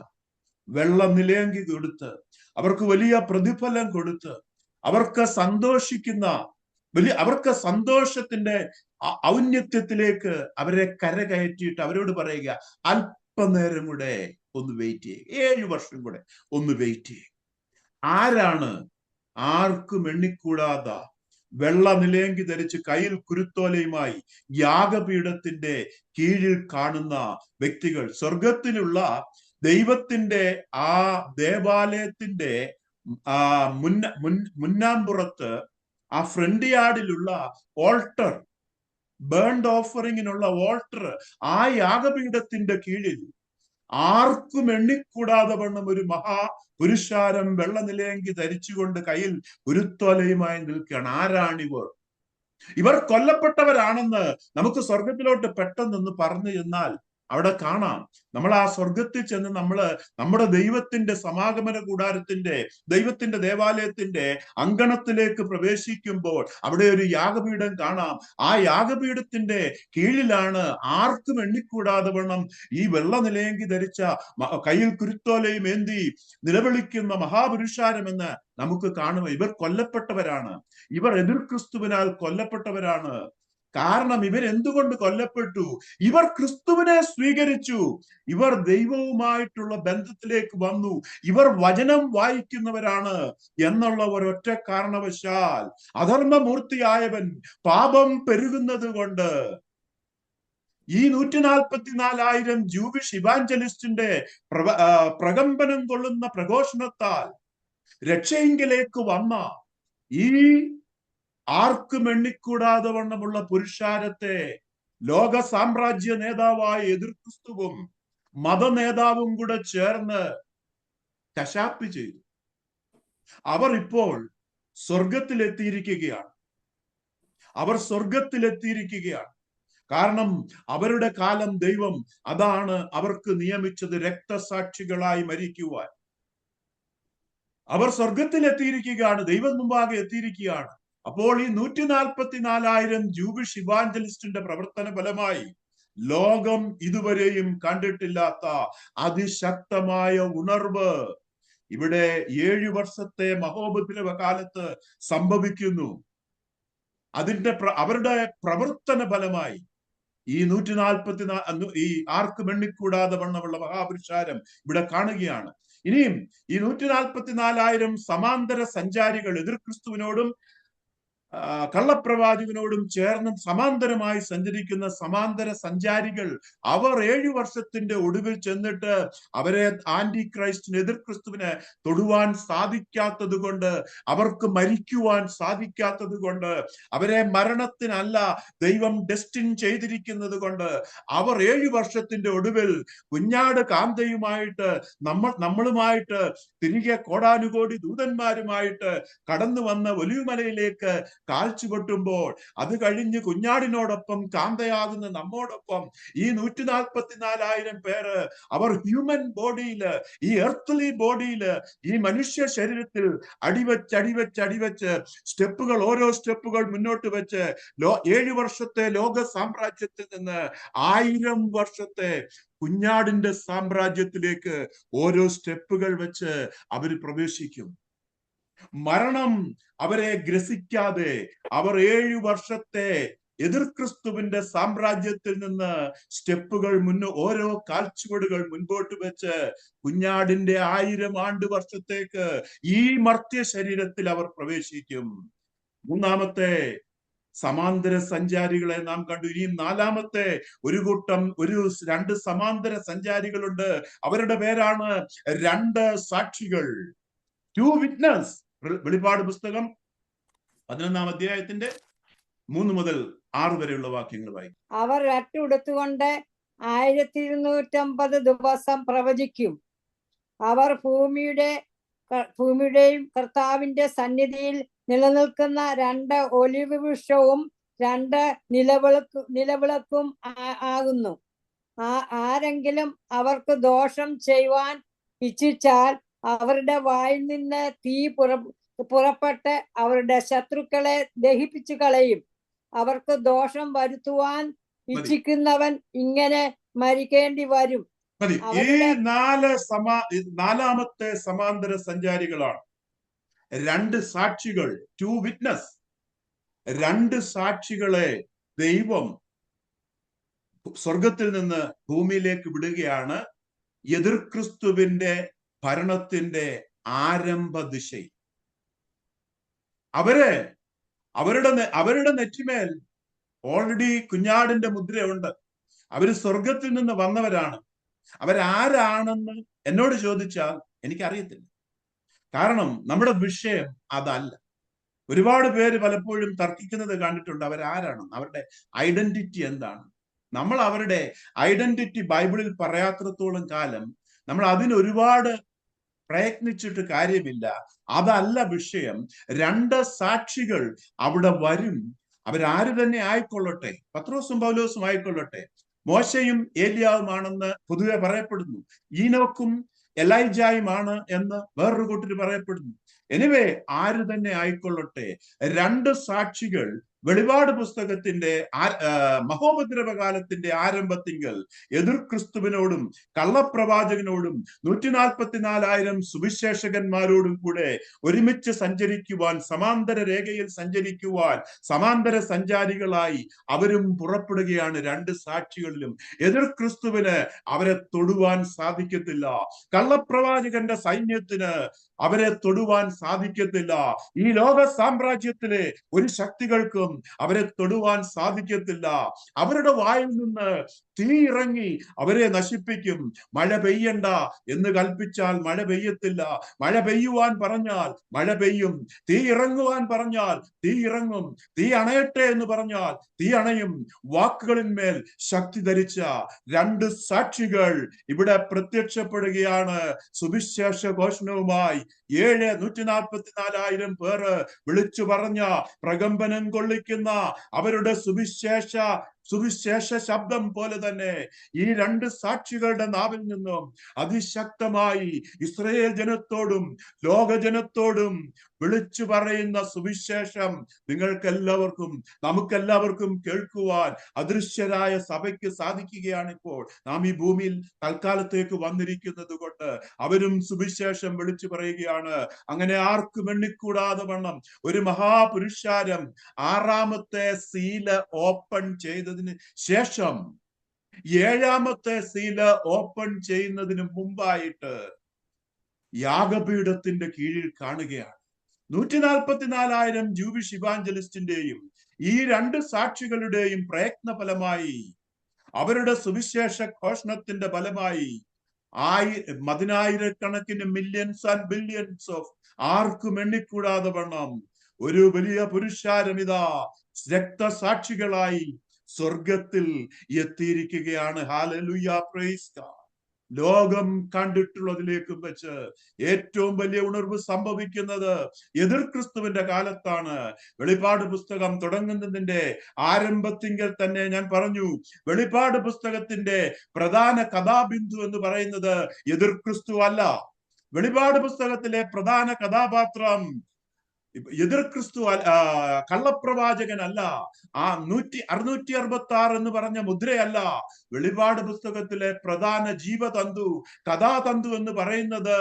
Speaker 1: വെള്ള നിലയങ്കി കൊടുത്ത് അവർക്ക് വലിയ പ്രതിഫലം കൊടുത്ത് അവർക്ക് അവർക്ക് സന്തോഷത്തിന്റെ ഔന്നത്യത്തിലേക്ക് അവരെ കരകയറ്റിയിട്ട് അവരോട് പറയുക, അല്പനേരം കൂടെ ഒന്ന് വെയിറ്റ് ചെയ്യുക, 7 വർഷം കൂടെ ഒന്ന് വെയിറ്റ് ചെയ്യുക. ആരാണ് ആർക്കും എണ്ണിക്കൂടാത വെള്ള നിലയങ്കി ധരിച്ച് കയ്യിൽ കുരുത്തോലയുമായി യാഗപീഠത്തിന്റെ കീഴിൽ കാണുന്ന വ്യക്തികൾ? സ്വർഗത്തിലുള്ള ദൈവത്തിന്റെ ആ ദേവാലയത്തിന്റെ മുന്നാമ്പുറത്ത്, ആ ഫ്രണ്ട് യാർഡിലുള്ള ഓൾട്ടർ, ബേൺഡ് ഓഫറിങ്ങിനുള്ള ഓൾട്ടർ, ആ യാഗപീഠത്തിന്റെ കീഴിൽ ആർക്കും എണ്ണിക്കൂടാതെ വണ്ണം ഒരു മഹാപുരുഷാരം വെള്ള നിലയങ്കി ധരിച്ചുകൊണ്ട് കയ്യിൽ കുരുത്തോലയുമായി നിൽക്കുകയാണ്. ആരാണിവർ? ഇവർ കൊല്ലപ്പെട്ടവരാണെന്ന് നമുക്ക് സ്വർഗത്തിലോട്ട് പെട്ടെന്നൊന്ന് പറഞ്ഞു ചെന്നാൽ അവിടെ കാണാം. നമ്മൾ ആ സ്വർഗത്തിൽ ചെന്ന് നമ്മുടെ ദൈവത്തിന്റെ സമാഗമന കൂടാരത്തിന്റെ, ദൈവത്തിന്റെ ദേവാലയത്തിന്റെ അങ്കണത്തിലേക്ക് പ്രവേശിക്കുമ്പോൾ അവിടെ ഒരു യാഗപീഠം കാണാം. ആ യാഗപീഠത്തിന്റെ കീഴിലാണ് ആർക്കും എണ്ണിക്കൂടാതെ വണ്ണം ഈ വെള്ള നിലയങ്കി ധരിച്ച കയ്യിൽ കുരുത്തോലയും ഏന്തി നിലവിളിക്കുന്ന മഹാപുരുഷാരമെന്ന് നമുക്ക് കാണുക. ഇവർ കൊല്ലപ്പെട്ടവരാണ്, ഇവർ എതിർ ക്രിസ്തുവിനാൽ കൊല്ലപ്പെട്ടവരാണ്. കാരണം ഇവരെന്തുകൊണ്ട് കൊല്ലപ്പെട്ടു? ഇവർ ക്രിസ്തുവിനെ സ്വീകരിച്ചു, ഇവർ ദൈവവുമായിട്ടുള്ള ബന്ധത്തിലേക്ക് വന്നു, ഇവർ വചനം വായിക്കുന്നവരാണ് എന്നുള്ള ഒരൊറ്റ കാരണവശാൽ അധർമ്മമൂർത്തിയായവൻ പാപം പെരുകുന്നത് കൊണ്ട് ഈ 144,000 ജൂവിഷ് ഇവാഞ്ചലിസ്റ്റിന്റെ പ്രകമ്പനം കൊള്ളുന്ന പ്രഘോഷണത്താൽ രക്ഷയെങ്കിലേക്ക് വന്ന ഈ ആർക്കും എണ്ണിക്കൂടാതെ വണ്ണമുള്ള പുരുഷാരത്തെ ലോക സാമ്രാജ്യ നേതാവായ എതിർ ക്രിസ്തുവും മത നേതാവും കൂടെ ചേർന്ന് കശാപ്പ് ചെയ്തു. അവർ ഇപ്പോൾ സ്വർഗത്തിലെത്തിയിരിക്കുകയാണ്. കാരണം അവരുടെ കാലം ദൈവം അതാണ് അവർക്ക് നിയമിച്ചത്, രക്തസാക്ഷികളായി മരിക്കുവാൻ. അവർ സ്വർഗത്തിലെത്തിയിരിക്കുകയാണ്, ദൈവം മുമ്പാകെ എത്തിയിരിക്കുകയാണ്. അപ്പോൾ ഈ 144,000 ജൂവിഷ് ഇവാഞ്ചലിസ്റ്റിന്റെ പ്രവർത്തന ഫലമായി ലോകം ഇതുവരെയും കണ്ടിട്ടില്ലാത്ത അതിശക്തമായ ഉണർവ് ഇവിടെ 7 വർഷത്തെ മഹോപദ്രവ കാലത്ത് സംഭവിക്കുന്നു. അവരുടെ പ്രവർത്തന ഫലമായി ഈ 144 ഈ ആർക്കും എണ്ണിക്കൂടാതെ വണ്ണമുള്ള മഹാപുരുഷാരം ഇവിടെ കാണുകയാണ്. ഇനിയും ഈ 144,000 സമാന്തര സഞ്ചാരികൾ, എതിർ ക്രിസ്തുവിനോടും കള്ളപ്രവാചകനോടും ചേർന്ന് സമാന്തരമായി സഞ്ചരിക്കുന്ന സമാന്തര സഞ്ചാരികൾ, അവർ 7 വർഷത്തിന്റെ ഒടുവിൽ ചെന്നിട്ട് അവരെ ആന്റി ക്രൈസ്റ്റിന്, എതിർ ക്രിസ്തുവിന് തൊടുവാൻ സാധിക്കാത്തത് കൊണ്ട്, അവർക്ക് മരിക്കുവാൻ സാധിക്കാത്തത് കൊണ്ട്, അവരെ മരണത്തിനല്ല ദൈവം ഡെസ്റ്റിൻ ചെയ്തിരിക്കുന്നത് കൊണ്ട് അവർ 7 വർഷത്തിന്റെ ഒടുവിൽ കുഞ്ഞാട് കാന്തയുമായിട്ട് നമ്മളുമായിട്ട് തിരികെ കോടാനുകോടി ദൂതന്മാരുമായിട്ട് കടന്നു വന്ന ഒലിവുമലയിലേക്ക് കാഴ്ചവെട്ടുമ്പോൾ, അത് കഴിഞ്ഞ് കുഞ്ഞാടിനോടൊപ്പം കാന്തയാകുന്ന നമ്മോടൊപ്പം ഈ 144,000 പേര് അവർ ഹ്യൂമൻ ബോഡിയില്, ഈ എർത്ത്ലി ബോഡിയില്, ഈ മനുഷ്യ ശരീരത്തിൽ അടിവെച്ച് സ്റ്റെപ്പുകൾ, ഓരോ സ്റ്റെപ്പുകൾ മുന്നോട്ട് വെച്ച് 7 വർഷത്തെ ലോക സാമ്രാജ്യത്തിൽ നിന്ന് 1000 വർഷത്തെ കുഞ്ഞാടിന്റെ സാമ്രാജ്യത്തിലേക്ക് ഓരോ സ്റ്റെപ്പുകൾ വെച്ച് അവർ പ്രവേശിക്കും. മരണം അവരെ ഗ്രസിക്കാതെ അവർ 7 വർഷത്തെ എതിർ ക്രിസ്തുവിന്റെ സാമ്രാജ്യത്തിൽ നിന്ന് സ്റ്റെപ്പുകൾ ഓരോ കാൽച്ചുവടുകൾ മുൻപോട്ട് വെച്ച് കുഞ്ഞാടിന്റെ 1000 ആണ്ട് വർഷത്തേക്ക് ഈ മർത്യ ശരീരത്തിൽ അവർ പ്രവേശിക്കും. മൂന്നാമത്തെ സമാന്തര സഞ്ചാരികളെ നാം കണ്ടു. ഇനിയും നാലാമത്തെ ഒരു കൂട്ടം, 2 സമാന്തര സഞ്ചാരികളുണ്ട്. അവരുടെ പേരാണ് 2 സാക്ഷികൾ, 2 വിറ്റ്നസ്. വെളിപ്പാട് പുസ്തകം 11-ാം അധ്യായത്തിന്റെ 3 മുതൽ 6 വരെയുള്ള വാക്യങ്ങൾ വായിക്കും.
Speaker 2: അവർ രട്ടുടുത്തുകൊണ്ട് 1250 ദിവസം പ്രവചിക്കും. അവർ ഭൂമിയുടെയും കർത്താവിന്റെ സന്നിധിയിൽ നിലനിൽക്കുന്ന 2 ഒലിവ് വൃക്ഷവും 2 നിലവിളക്കും ആകുന്നു. ആരെങ്കിലും അവർക്ക് ദോഷം ചെയ്യുവാൻ ഇച്ഛിച്ചാൽ അവരുടെ വായിൽ നിന്ന് തീ പുറപ്പെട്ട് അവരുടെ ശത്രുക്കളെ ദഹിപ്പിച്ചു കളയും. അവർക്ക് ദോഷം വരുത്തുവാൻ ഇച്ഛിക്കുന്നവൻ ഇങ്ങനെ മരിക്കേണ്ടി വരും.
Speaker 1: ഈ നാലാമത്തെ സമാന്തര സഞ്ചാരികളാണ് 2 സാക്ഷികൾ, 2 വിറ്റ്നസ്. 2 സാക്ഷികളെ ദൈവം സ്വർഗത്തിൽ നിന്ന് ഭൂമിയിലേക്ക് വിടുകയാണ് എതിർ ക്രിസ്തുവിന്റെ ഭരണത്തിന്റെ ആരംഭ ദിശയിൽ. അവരുടെ നെറ്റിമേൽ ഓൾറെഡി കുഞ്ഞാടിന്റെ മുദ്രയുണ്ട്. അവര് സ്വർഗത്തിൽ നിന്ന് വന്നവരാണ്. അവരാരാണെന്ന് എന്നോട് ചോദിച്ചാൽ എനിക്കറിയത്തില്ല. കാരണം നമ്മുടെ വിഷയം അതല്ല. ഒരുപാട് പേര് പലപ്പോഴും തർക്കിക്കുന്നത് കണ്ടിട്ടുണ്ട്. അവരാരാണ്, അവരുടെ ഐഡന്റിറ്റി എന്താണ്. നമ്മൾ അവരുടെ ഐഡന്റിറ്റി ബൈബിളിൽ പറയാത്രത്തോളം കാലം നമ്മൾ അതിനൊരുപാട് പ്രയത്നിച്ചിട്ട് കാര്യമില്ല. അതല്ല വിഷയം. 2 സാക്ഷികൾ അവിടെ വരും. അവരാര് തന്നെ ആയിക്കൊള്ളട്ടെ, പത്രോസും പൗലോസും ആയിക്കൊള്ളട്ടെ, മോശയും ഏലിയാവുമാണെന്ന് പൊതുവെ പറയപ്പെടുന്നു. ഈനോക്കും എലൈജായുമാണ് എന്ന് വേറൊരു കൂട്ടർ പറയപ്പെടുന്നു. എനിവേ ആര് തന്നെ ആയിക്കൊള്ളട്ടെ, 2 സാക്ഷികൾ വെളിപാട് പുസ്തകത്തിന്റെ മഹോപദ്രവകാലത്തിന്റെ ആരംഭത്തിങ്കൽ എതിർ ക്രിസ്തുവിനോടും കള്ളപ്രവാചകനോടും 144,000 സുവിശേഷകന്മാരോടും കൂടെ ഒരുമിച്ച് സഞ്ചരിക്കുവാൻ, സമാന്തര രേഖയിൽ സഞ്ചരിക്കുവാൻ സമാന്തര സഞ്ചാരികളായി അവരും പുറപ്പെടുകയാണ്. 2 സാക്ഷികളിലും എതിർ ക്രിസ്തുവിന് അവരെ തൊടുവാൻ സാധിക്കത്തില്ല. കള്ളപ്രവാചകന്റെ സൈന്യത്തിന് അവരെ തൊടുവാൻ സാധിക്കത്തില്ല. ഈ ലോക സാമ്രാജ്യത്തിലെ ഒരു ശക്തികൾക്കും അവരെ തൊടുവാൻ സാധിക്കത്തില്ല. അവരുടെ വായിൽ നിന്ന് തീ ഇറങ്ങി അവരെ നശിപ്പിക്കും. മഴ പെയ്യണ്ട എന്ന് കൽപ്പിച്ചാൽ മഴ പെയ്യത്തില്ല. മഴ പെയ്യുവാൻ പറഞ്ഞാൽ മഴ പെയ്യും. തീ ഇറങ്ങുവാൻ പറഞ്ഞാൽ തീ ഇറങ്ങും. തീ അണയട്ടെ എന്ന് പറഞ്ഞാൽ തീ അണയും. വാക്കുകളിന്മേൽ ശക്തി ധരിച്ച 2 സാക്ഷികൾ ഇവിടെ പ്രത്യക്ഷപ്പെടുകയാണ്. സുവിശേഷ ഘോഷണവുമായി 144,000 പേര് വിളിച്ചു പറഞ്ഞ പ്രകമ്പനം കൊള്ളിക്കുന്ന അവരുടെ സുവിശേഷ ശബ്ദം പോലെ തന്നെ ഈ 2 സാക്ഷികളുടെ നാവിൽ നിന്നും അതിശക്തമായി ഇസ്രായേൽ ജനത്തോടും ലോക ജനത്തോടും വിളിച്ചു പറയുന്ന സുവിശേഷം നമുക്കെല്ലാവർക്കും കേൾക്കുവാൻ അദൃശ്യരായ സഭയ്ക്ക് സാധിക്കുകയാണ്. ഇപ്പോൾ നാം ഈ ഭൂമിയിൽ തൽക്കാലത്തേക്ക് വന്നിരിക്കുന്നത് കൊണ്ട് അവരും സുവിശേഷം വിളിച്ചു പറയുകയാണ്. അങ്ങനെ ആർക്കും എണ്ണിക്കൂടാതെ വണ്ണം ഒരു മഹാപുരുഷാരം 6ാമത്തെ സീല് ഓപ്പൺ ചെയ്തതിന് ശേഷം 7ാമത്തെ സീല് ഓപ്പൺ ചെയ്യുന്നതിന് മുമ്പായിട്ട് യാഗപീഠത്തിന്റെ കീഴിൽ കാണുകയാണ്. 144,000 ജൂവിഷ് ഇവാഞ്ചലിസ്റ്റിന്റെയും ഈ 2 സാക്ഷികളുടെയും പ്രയത്ന ഫലമായി, അവരുടെ സുവിശേഷ ഘോഷണത്തിന്റെ ഫലമായി 10,000കണക്കിന് മില്യൺസ് ആൻഡ് ബില്യൺസ് ഓഫ് ആർക്കും എണ്ണിക്കൂടാതെ വണ്ണം ഒരു വലിയ പുരുഷാരം ഇതാ രക്തസാക്ഷികളായി സ്വർഗത്തിൽ എത്തിയിരിക്കുകയാണ്. Hallelujah, praise God. ലോകം കണ്ടിട്ടുള്ളതിലേക്കും വെച്ച് ഏറ്റവും വലിയ ഉണർവ് സംഭവിക്കുന്നത് എതിർ ക്രിസ്തുവിന്റെ കാലത്താണ്. വെളിപ്പാട് പുസ്തകം തുടങ്ങുന്നതിന്റെ ആരംഭത്തിങ്കൽ തന്നെ ഞാൻ പറഞ്ഞു, വെളിപ്പാട് പുസ്തകത്തിന്റെ പ്രധാന കഥാബിന്ദു എന്ന് പറയുന്നത് എതിർ ക്രിസ്തു അല്ല. വെളിപ്പാട് പുസ്തകത്തിലെ പ്രധാന കഥാപാത്രം എതിർ ക്രിസ്തു കള്ളപ്രവാചകനല്ല. 666 എന്ന് പറഞ്ഞ മുദ്രയല്ല. വെളിപാട് പുസ്തകത്തിലെ പ്രധാന ജീവതന്തു, കഥാതന്തു എന്ന് പറയുന്നത്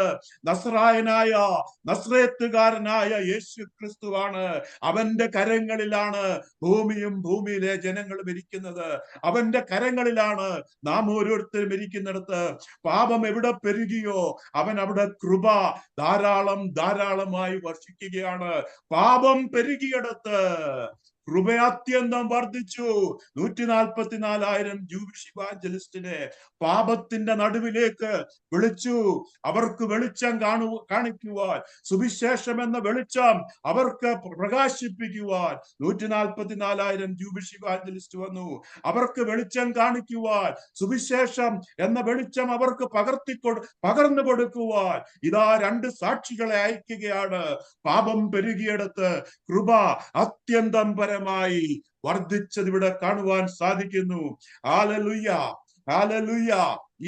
Speaker 1: നസ്രേത്തുകാരനായ യേശു ക്രിസ്തുവാണ്. അവന്റെ കരങ്ങളിലാണ് ഭൂമിയും ഭൂമിയിലെ ജനങ്ങളും ഇരിക്കുന്നത്. അവന്റെ കരങ്ങളിലാണ് നാം ഓരോരുത്തരും ഇരിക്കുന്നിടത്ത്. പാപം എവിടെ പെരുകിയോ അവൻ അവിടെ കൃപ ധാരാളമായി വർഷിക്കുകയാണ്. പാപം പെരുകിയിടത്ത് കൃപ അത്യന്തം വർദ്ധിച്ചു. 144,000 ജൂവിഷ് ഇവാഞ്ചലിസ്റ്റിനെ പാപത്തിന്റെ നടുവിലേക്ക് വിളിച്ചു. അവർക്ക് വെളിച്ചം കാണിക്കുവാൻ, സുവിശേഷം എന്ന വെളിച്ചം അവർക്ക് പ്രകാശിപ്പിക്കുവാൻ 144,000 ജൂവിഷ് ഇവാഞ്ചലിസ്റ്റ് വന്നു. അവർക്ക് വെളിച്ചം കാണിക്കുവാൻ, സുവിശേഷം എന്ന വെളിച്ചം അവർക്ക് പകർന്നു കൊടുക്കുവാൻ ഇതാ 2 സാക്ഷികളെ അയക്കുകയാണ്. പാപം പെരുകിയെടുത്ത് കൃപ അത്യന്തം പരമായി വർദ്ധിച്ചത് ഇവിടെ കാണുവാൻ സാധിക്കുന്നു. Hallelujah, hallelujah.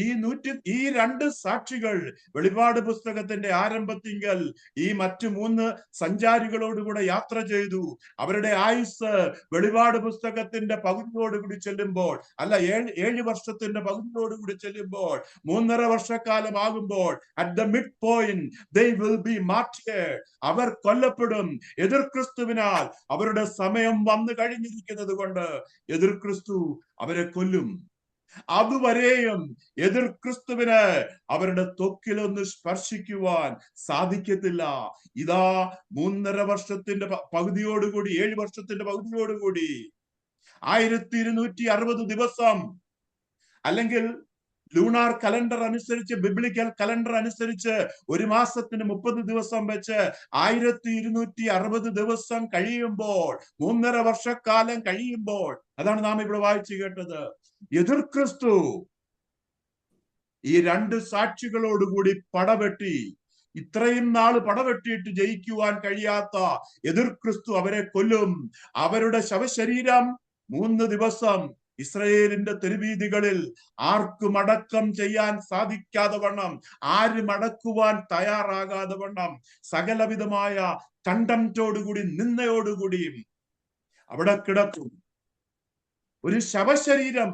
Speaker 1: ഈ 2 സാക്ഷികൾ വെളിപാട് പുസ്തകത്തിന്റെ ആരംഭത്തിങ്കൽ ഈ മറ്റു 3 സഞ്ചാരികളോടുകൂടെ യാത്ര ചെയ്തു. അവരുടെ ആയുസ് വെളിപാട് പുസ്തകത്തിന്റെ പകുതിയോടുകൂടി ചെല്ലുമ്പോൾ, അല്ല 7 വർഷത്തിന്റെ പകുതിയോടുകൂടി ചെല്ലുമ്പോൾ, 3.5 വർഷക്കാലം ആകുമ്പോൾ, at the mid point they will be martyred. അവർ കൊല്ലപ്പെടും. എതിർ ക്രിസ്തുവിനാൽ അവരുടെ സമയം വന്നു കഴിഞ്ഞിരിക്കുന്നത് കൊണ്ട് എതിർ ക്രിസ്തു അവരെ കൊല്ലും. അതുവരെയും എതിർ ക്രിസ്തുവിന് അവരുടെ ത്വക്കിലൊന്ന് സ്പർശിക്കുവാൻ സാധിക്കത്തില്ല. ഇതാ 3.5 വർഷത്തിന്റെ പകുതിയോടുകൂടി, 7 വർഷത്തിന്റെ പകുതിയോടുകൂടി 1260 ദിവസം, അല്ലെങ്കിൽ ലൂണാർ കലണ്ടർ അനുസരിച്ച്, ബിബ്ലിക്കൽ കലണ്ടർ അനുസരിച്ച് 1 മാസത്തിന് 30 ദിവസം വെച്ച് 1260 ദിവസം കഴിയുമ്പോൾ, 3.5 വർഷക്കാലം കഴിയുമ്പോൾ, അതാണ് നാം ഇവിടെ വായിച്ചു കേട്ടത്, എതിർ ക്രിസ്തു ഈ 2 സാക്ഷികളോടുകൂടി പടവെട്ടി, ഇത്രയും നാള് പടവെട്ടിയിട്ട് ജയിക്കുവാൻ കഴിയാത്ത എതിർ ക്രിസ്തു അവരെ കൊല്ലും. അവരുടെ ശവശരീരം 3 ദിവസം ഇസ്രയേലിന്റെ തെരുവീതികളിൽ ആർക്കും അടക്കം ചെയ്യാൻ സാധിക്കാതെ വണ്ണം, ആരും അടക്കുവാൻ തയ്യാറാകാതെ വണ്ണം, സകലവിധമായ കണ്ടംറ്റോടുകൂടി, നിന്നയോടുകൂടി അവിടെ കിടക്കും. ഒരു ശവശരീരം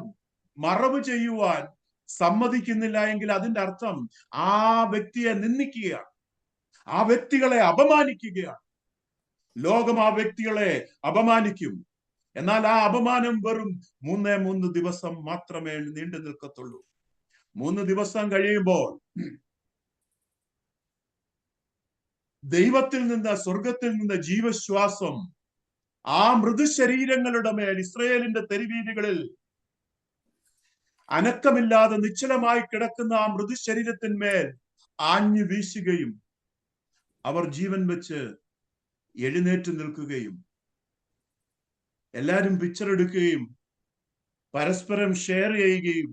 Speaker 1: മറവ് ചെയ്യുവാൻ സമ്മതിക്കുന്നില്ല എങ്കിൽ അതിന്റെ അർത്ഥം ആ വ്യക്തിയെ നിന്ദിക്കുകയാണ്, ആ വ്യക്തികളെ അപമാനിക്കുകയാണ്. ലോകം ആ വ്യക്തികളെ അപമാനിക്കും. എന്നാൽ ആ അപമാനം വെറും 3 ദിവസം മാത്രമേ നീണ്ടു നിൽക്കത്തുള്ളൂ. 3 ദിവസം കഴിയുമ്പോൾ ദൈവത്തിൽ നിന്ന്, സ്വർഗത്തിൽ നിന്ന് ജീവശ്വാസം ആ മൃദുശരീരങ്ങളുടെ മേൽ, ഇസ്രയേലിന്റെ തെരുവീതികളിൽ അനക്കമില്ലാതെ നിശ്ചലമായി കിടക്കുന്ന ആ മൃദുശരീരത്തിന്മേൽ ആഞ്ഞു വീശുകയും അവർ ജീവൻ വെച്ച് എഴുന്നേറ്റ് നിൽക്കുകയും എല്ലാവരും പിക്ചർ എടുക്കുകയും പരസ്പരം ഷെയർ ചെയ്യുകയും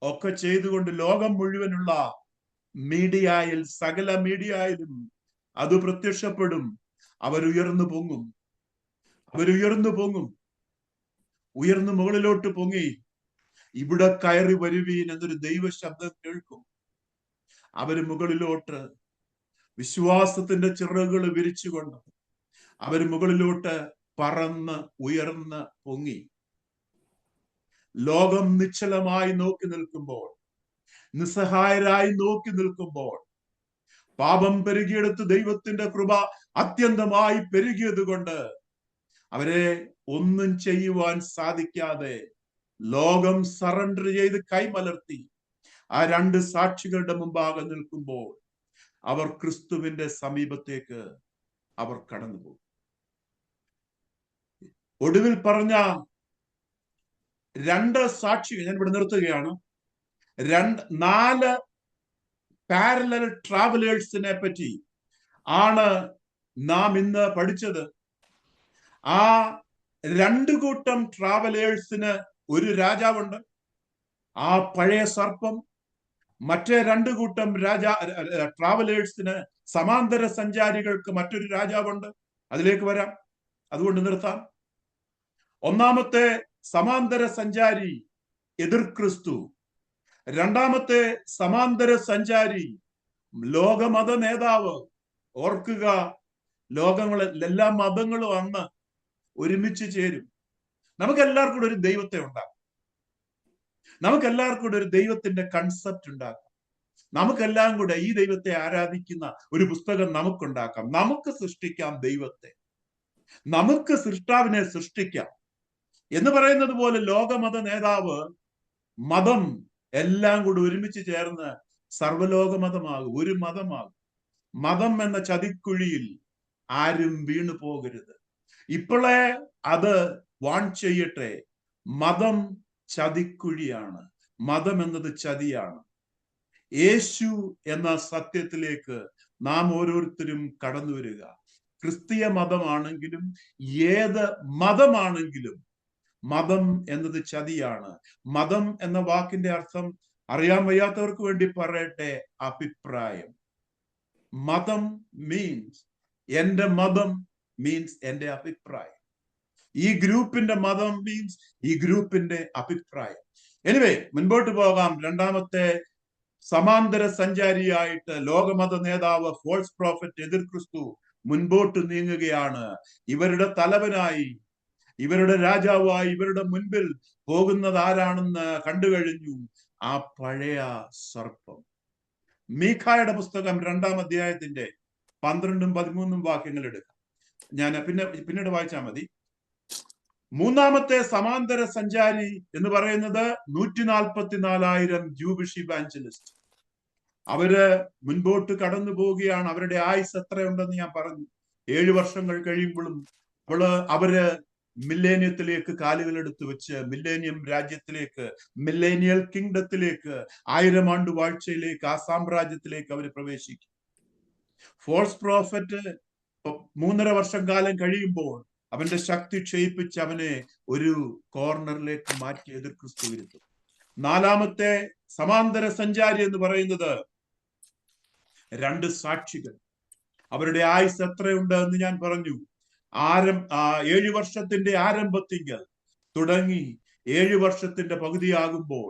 Speaker 1: ഒക്കെ ചെയ്തുകൊണ്ട് ലോകം മുഴുവനുള്ള മീഡിയയിൽ, സകല മീഡിയയിലും അത് പ്രത്യക്ഷപ്പെടും. അവരുയർന്നു പൊങ്ങും, അവരുയർന്നു പൊങ്ങും. ഉയർന്നു മുകളിലോട്ട് പൊങ്ങി ഇവിടെ കയറി വരുവീൻ എന്നൊരു ദൈവ ശബ്ദം കേൾക്കും. അവര് മുകളിലോട്ട് വിശ്വാസത്തിന്റെ ചിറകുകൾ വിരിച്ചുകൊണ്ട് അവര് മുകളിലോട്ട് പറന്ന് ഉയർന്ന് പൊങ്ങി. ലോകം നിശ്ചലമായി നോക്കി നിൽക്കുമ്പോൾ, നിസ്സഹായരായി നോക്കി നിൽക്കുമ്പോൾ, പാപം പെരുകിയെടുത്ത് ദൈവത്തിന്റെ കൃപ അത്യന്തമായി പെരുകിയത് കൊണ്ട് അവരെ ഒന്നും ചെയ്യുവാൻ സാധിക്കാതെ ലോകം സറണ്ടർ ചെയ്ത് കൈമലർത്തി ആ 2 സാക്ഷികളുടെ മുമ്പാകെ നിൽക്കുമ്പോൾ അവർ ക്രിസ്തുവിന്റെ സമീപത്തേക്ക് അവർ കടന്നുപോകും. ഒടുവിൽ പറഞ്ഞ 2 സാക്ഷികൾ ഞാൻ ഇവിടെ നിർത്തുകയാണ്. 4 പാരലൽ ട്രാവലേഴ്സിനെ പറ്റി ആണ് നാം ഇന്ന് പഠിച്ചത്. ആ 2 കൂട്ടം ട്രാവലേഴ്സിന് ഒരു രാജാവുണ്ട്. ആ പഴയ സർപ്പം. മറ്റേ 2 കൂട്ടം ട്രാവലേഴ്സിന്, സമാന്തര സഞ്ചാരികൾക്ക് മറ്റൊരു രാജാവുണ്ട്. അതിലേക്ക് വരാം, അതുകൊണ്ട് നിർത്താം. ഒന്നാമത്തെ സമാന്തര സഞ്ചാരി എതിർ ക്രിസ്തു. 2ാമത്തെ സമാന്തര സഞ്ചാരി ലോകമത നേതാവ്. ഓർക്കുക, എല്ലാ മതങ്ങളും അന്ന് ഒരുമിച്ച് ചേരും. നമുക്കെല്ലാവർക്കും കൂടെ ഒരു ദൈവത്തെ ഉണ്ടാക്കും. നമുക്കെല്ലാവർക്കും കൂടെ ഒരു ദൈവത്തിന്റെ കൺസെപ്റ്റ് ഉണ്ടാക്കാം. നമുക്കെല്ലാം കൂടെ ഈ ദൈവത്തെ ആരാധിക്കുന്ന ഒരു പുസ്തകം നമുക്കുണ്ടാക്കാം. നമുക്ക് സൃഷ്ടിക്കാം ദൈവത്തെ, നമുക്ക് സൃഷ്ടാവിനെ സൃഷ്ടിക്കാം എന്ന് പറയുന്നത് പോലെ ലോകമത നേതാവ്, മതം എല്ലാം കൂടി ഒരുമിച്ച് ചേർന്ന് സർവലോക മതമാകും, ഒരു മതമാകും. മതം എന്ന ചതിക്കുഴിയിൽ ആരും വീണു പോകരുത്. ഇപ്പോഴേ അത് വാൺ ചെയ്യട്ടെ. മതം ചതിക്കുഴിയാണ്. മതം എന്നത് ചതിയാണ്. യേശു എന്ന സത്യത്തിലേക്ക് നാം ഓരോരുത്തരും കടന്നു വരിക. ക്രിസ്തീയ മതമാണെങ്കിലും ഏത് മതമാണെങ്കിലും മതം എന്നത് ചതിയാണ്. മതം എന്ന വാക്കിന്റെ അർത്ഥം അറിയാൻ വയ്യാത്തവർക്ക് വേണ്ടി പറയട്ടെ, അഭിപ്രായം. മതം മീൻസ്, എന്റെ മതം മീൻസ് എന്റെ അഭിപ്രായം. ഈ ഗ്രൂപ്പിന്റെ മതം മീൻസ് ഈ ഗ്രൂപ്പിന്റെ അഭിപ്രായം. എനിവേ, മുൻപോട്ട് പോകാം. രണ്ടാമത്തെ സമാന്തര സഞ്ചാരിയായിട്ട് ലോകമത നേതാവ്, ഫോൾസ് പ്രോഫറ്റ്, എതിർ ക്രിസ്തു മുൻപോട്ട് നീങ്ങുകയാണ്. ഇവരുടെ തലവനായി, ഇവരുടെ രാജാവായി ഇവരുടെ മുൻപിൽ പോകുന്നത് ആരാണെന്ന് കണ്ടു കഴിഞ്ഞു. ആ പഴയ സർപ്പം. മീഖായുടെ പുസ്തകം 2-ാം അധ്യായത്തിന്റെ 12-ഉം 13-ഉം വാക്യങ്ങൾ എടുക്കാം. ഞാൻ പിന്നീട് വായിച്ചാൽ മതി. മൂന്നാമത്തെ സമാന്തര സഞ്ചാരി എന്ന് പറയുന്നത് 144,000 ജൂബിഷ് ഇവാഞ്ചലിസ്റ്റ്. അവര് മുൻപോട്ട് കടന്നു പോവുകയാണ്. അവരുടെ ആയുസ് എത്രയുണ്ടെന്ന് ഞാൻ പറഞ്ഞു. 7 വർഷങ്ങൾ കഴിയുമ്പോഴും അവര് മില്ലേനിയത്തിലേക്ക് കാലുകൾ എടുത്തു വെച്ച് മില്ലേനിയം രാജ്യത്തിലേക്ക്, മില്ലേനിയൽ കിങ്ഡത്തിലേക്ക്, 1000 ആണ്ട് വാഴ്ചയിലേക്ക്, ആ സാമ്രാജ്യത്തിലേക്ക് അവർ പ്രവേശിക്കും. ഫോൾസ് പ്രോഫറ്റ് 3.5 വർഷം കാലം കഴിയുമ്പോൾ അവന്റെ ശക്തി ക്ഷയിപ്പിച്ച് അവനെ ഒരു കോർണറിലേക്ക് മാറ്റി എതിർ ക്രിസ്തു ഇരുത്തും. നാലാമത്തെ സമാന്തര സഞ്ചാരി എന്ന് പറയുന്നത് 2 സാക്ഷികൾ. അവരുടെ ആയുസ് എത്രയുണ്ട് എന്ന് ഞാൻ പറഞ്ഞു. 7 വർഷത്തിന്റെ ആരംഭത്തിങ്കൽ തുടങ്ങി 7 വർഷത്തിന്റെ പകുതിയാകുമ്പോൾ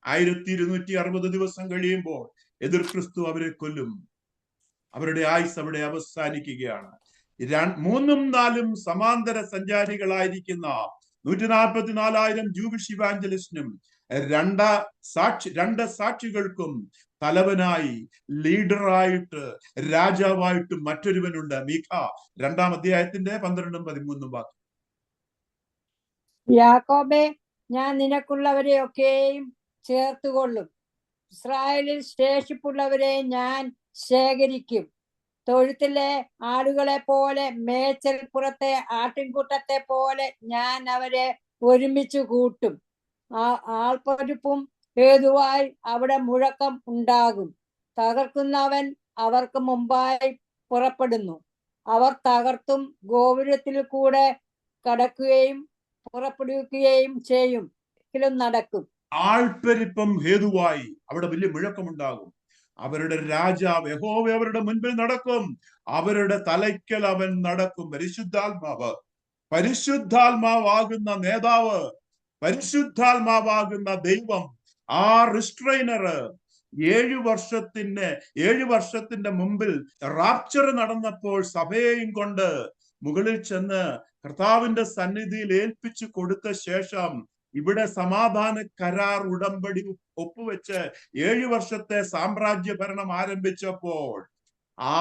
Speaker 1: 1260 ദിവസം കഴിയുമ്പോൾ എതിർ ക്രിസ്തു അവരെ കൊല്ലും. അവരുടെ ആയുസ് അവിടെ അവസാനിക്കുകയാണ്. 3-ഉം 4-ഉം സമാന്തര സഞ്ചാരികളായിരിക്കുന്ന 144,000 ജൂബിഷ് ഇവാഞ്ചലിസ്റ്റിനും 2 സാക്ഷികൾക്കും തലവനായി, ലീഡറായിട്ട്, രാജാവായിട്ട് മറ്റൊരുവനുണ്ട്. മീഖ 2-ാം അധ്യായത്തിന്റെ 12-ഉം 13-ഉം വാക്യം.
Speaker 2: യാക്കോബേ, ഞാൻ നിനക്കുള്ളവരെയൊക്കെയും ചേർത്തുകൊള്ളും. ഇസ്രായേലിൽ ശേഷിപ്പുള്ളവരെ ഞാൻ ശേഖരിക്കും. തൊഴുത്തിലെ ആടുകളെ പോലെ, മേച്ചൽ പുറത്തെ ആട്ടിൻകൂട്ടത്തെ പോലെ ഞാൻ അവരെ ഒരുമിച്ച് കൂട്ടും. ആൾപ്പൊരുപ്പും ഹേതുവായി അവിടെ മുഴക്കം ഉണ്ടാകും. തകർക്കുന്നവൻ അവർക്ക് മുമ്പായി പുറപ്പെടുന്നു. അവർ തകർത്തും ഗോപുരത്തിൽ കൂടെ കടക്കുകയും പുറപ്പെടുകയും ചെയ്യും. നടക്കും.
Speaker 1: ആൾപ്പെരുപ്പം ഹേതുവായി അവിടെ വലിയ മുഴക്കമുണ്ടാകും. അവരുടെ രാജാവ് യഹോവ അവരുടെ മുൻപിൽ നടക്കും. അവരുടെ തലയ്ക്കൽ അവൻ നടക്കും. പരിശുദ്ധാത്മാവാകുന്ന നേതാവ്, പരിശുദ്ധാത്മാവാകുന്ന ദൈവം, ആ റിസ്ട്രെയിനർ 7 വർഷത്തിന്റെ മുമ്പിൽ റാപ്ചർ നടന്നപ്പോൾ സഭയെയും കൊണ്ട് മുകളിൽ ചെന്ന് കർത്താവിന്റെ സന്നിധിയിൽ ഏൽപ്പിച്ചു കൊടുത്ത ശേഷം ഇവിടെ സമാധാന കരാർ ഉടമ്പടി ഒപ്പുവെച്ച് 7 വർഷത്തെ സാമ്രാജ്യ ഭരണം ആരംഭിച്ചപ്പോൾ ആ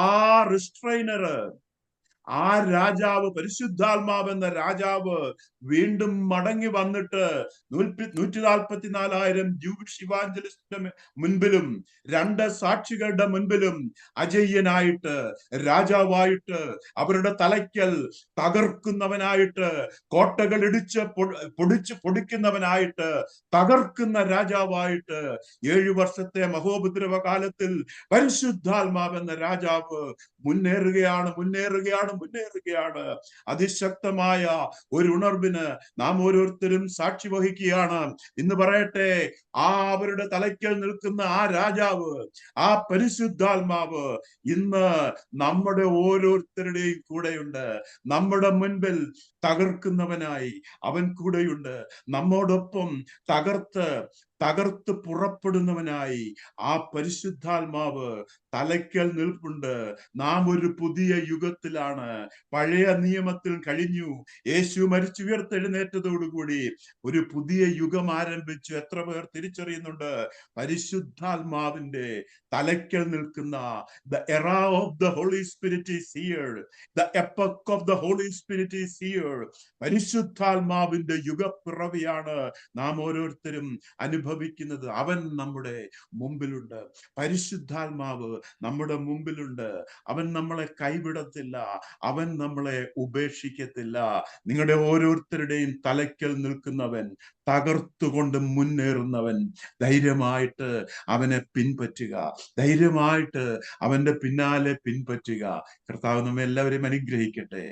Speaker 1: റിസ്ട്രെയിനർ, ആ രാജാവ്, പരിശുദ്ധാത്മാവ് എന്ന രാജാവ് വീണ്ടും മടങ്ങി വന്നിട്ട് 144,000 ജൂബിഷ് ഇവാഞ്ചലിസ്റ്റിന്റെ മുൻപിലും 2 സാക്ഷികളുടെ മുൻപിലും അജയ്യനായിട്ട്, രാജാവായിട്ട്, അവരുടെ തലയ്ക്കൽ തകർക്കുന്നവനായിട്ട്, കോട്ടകൾ ഇടിച്ച് പൊടിക്കുന്നവനായിട്ട്, തകർക്കുന്ന രാജാവായിട്ട് 7 വർഷത്തെ മഹോപദ്രവ കാലത്തിൽ പരിശുദ്ധാത്മാവ് എന്ന രാജാവ് മുന്നേറുകയാണ്. അതിശക്തമായ ഒരു ഉണർവിന് നാം ഓരോരുത്തരും സാക്ഷി വഹിക്കുകയാണ്. ഇന്ന് പറയട്ടെ, അവരുടെ തലയ്ക്കൽ നിൽക്കുന്ന ആ രാജാവ്, ആ പരിശുദ്ധാത്മാവ് ഇന്ന് നമ്മുടെ ഓരോരുത്തരുടെയും കൂടെയുണ്ട്. നമ്മുടെ മുൻപിൽ തകർക്കുന്നവനായി അവൻ കൂടെയുണ്ട്. നമ്മോടൊപ്പം തകർത്ത് പുറപ്പെടുന്നവനായി ആ പരിശുദ്ധാത്മാവ് തലയ്ക്കൽ നിൽപ്പുണ്ട്. നാം ഒരു പുതിയ യുഗത്തിലാണ്. പഴയ നിയമത്തിൽ കഴിഞ്ഞു. യേശു മരിച്ചു ഉയർത്തെഴുന്നേറ്റതോടുകൂടി ഒരു പുതിയ യുഗം ആരംഭിച്ചു. എത്ര പേർ തിരിച്ചറിയുന്നുണ്ട്? പരിശുദ്ധാത്മാവിന്റെ തലയ്ക്കൽ നിൽക്കുന്ന the era of the Holy Spirit is here. The epoch of the Holy Spirit is here. പരിശുദ്ധാത്മാവിന്റെ യുഗപ്പിറവിയാണ് നാം ഓരോരുത്തരും അനുഭവിക്കുന്നത്. അനുഭവിക്കുന്നത്. അവൻ നമ്മുടെ മുമ്പിലുണ്ട്. പരിശുദ്ധാത്മാവ് നമ്മുടെ മുമ്പിലുണ്ട്. അവൻ നമ്മളെ കൈവിടത്തില്ല. അവൻ നമ്മളെ ഉപേക്ഷിക്കത്തില്ല. നിങ്ങളുടെ ഓരോരുത്തരുടെയും തലയ്ക്കൽ നിൽക്കുന്നവൻ, തകർത്തുകൊണ്ട് മുന്നേറുന്നവൻ. ധൈര്യമായിട്ട് അവനെ പിൻപറ്റുക. ധൈര്യമായിട്ട് അവന്റെ പിന്നാലെ പിൻപറ്റുക. കർത്താവ് നമ്മെ എല്ലാവരെയും അനുഗ്രഹിക്കട്ടെ.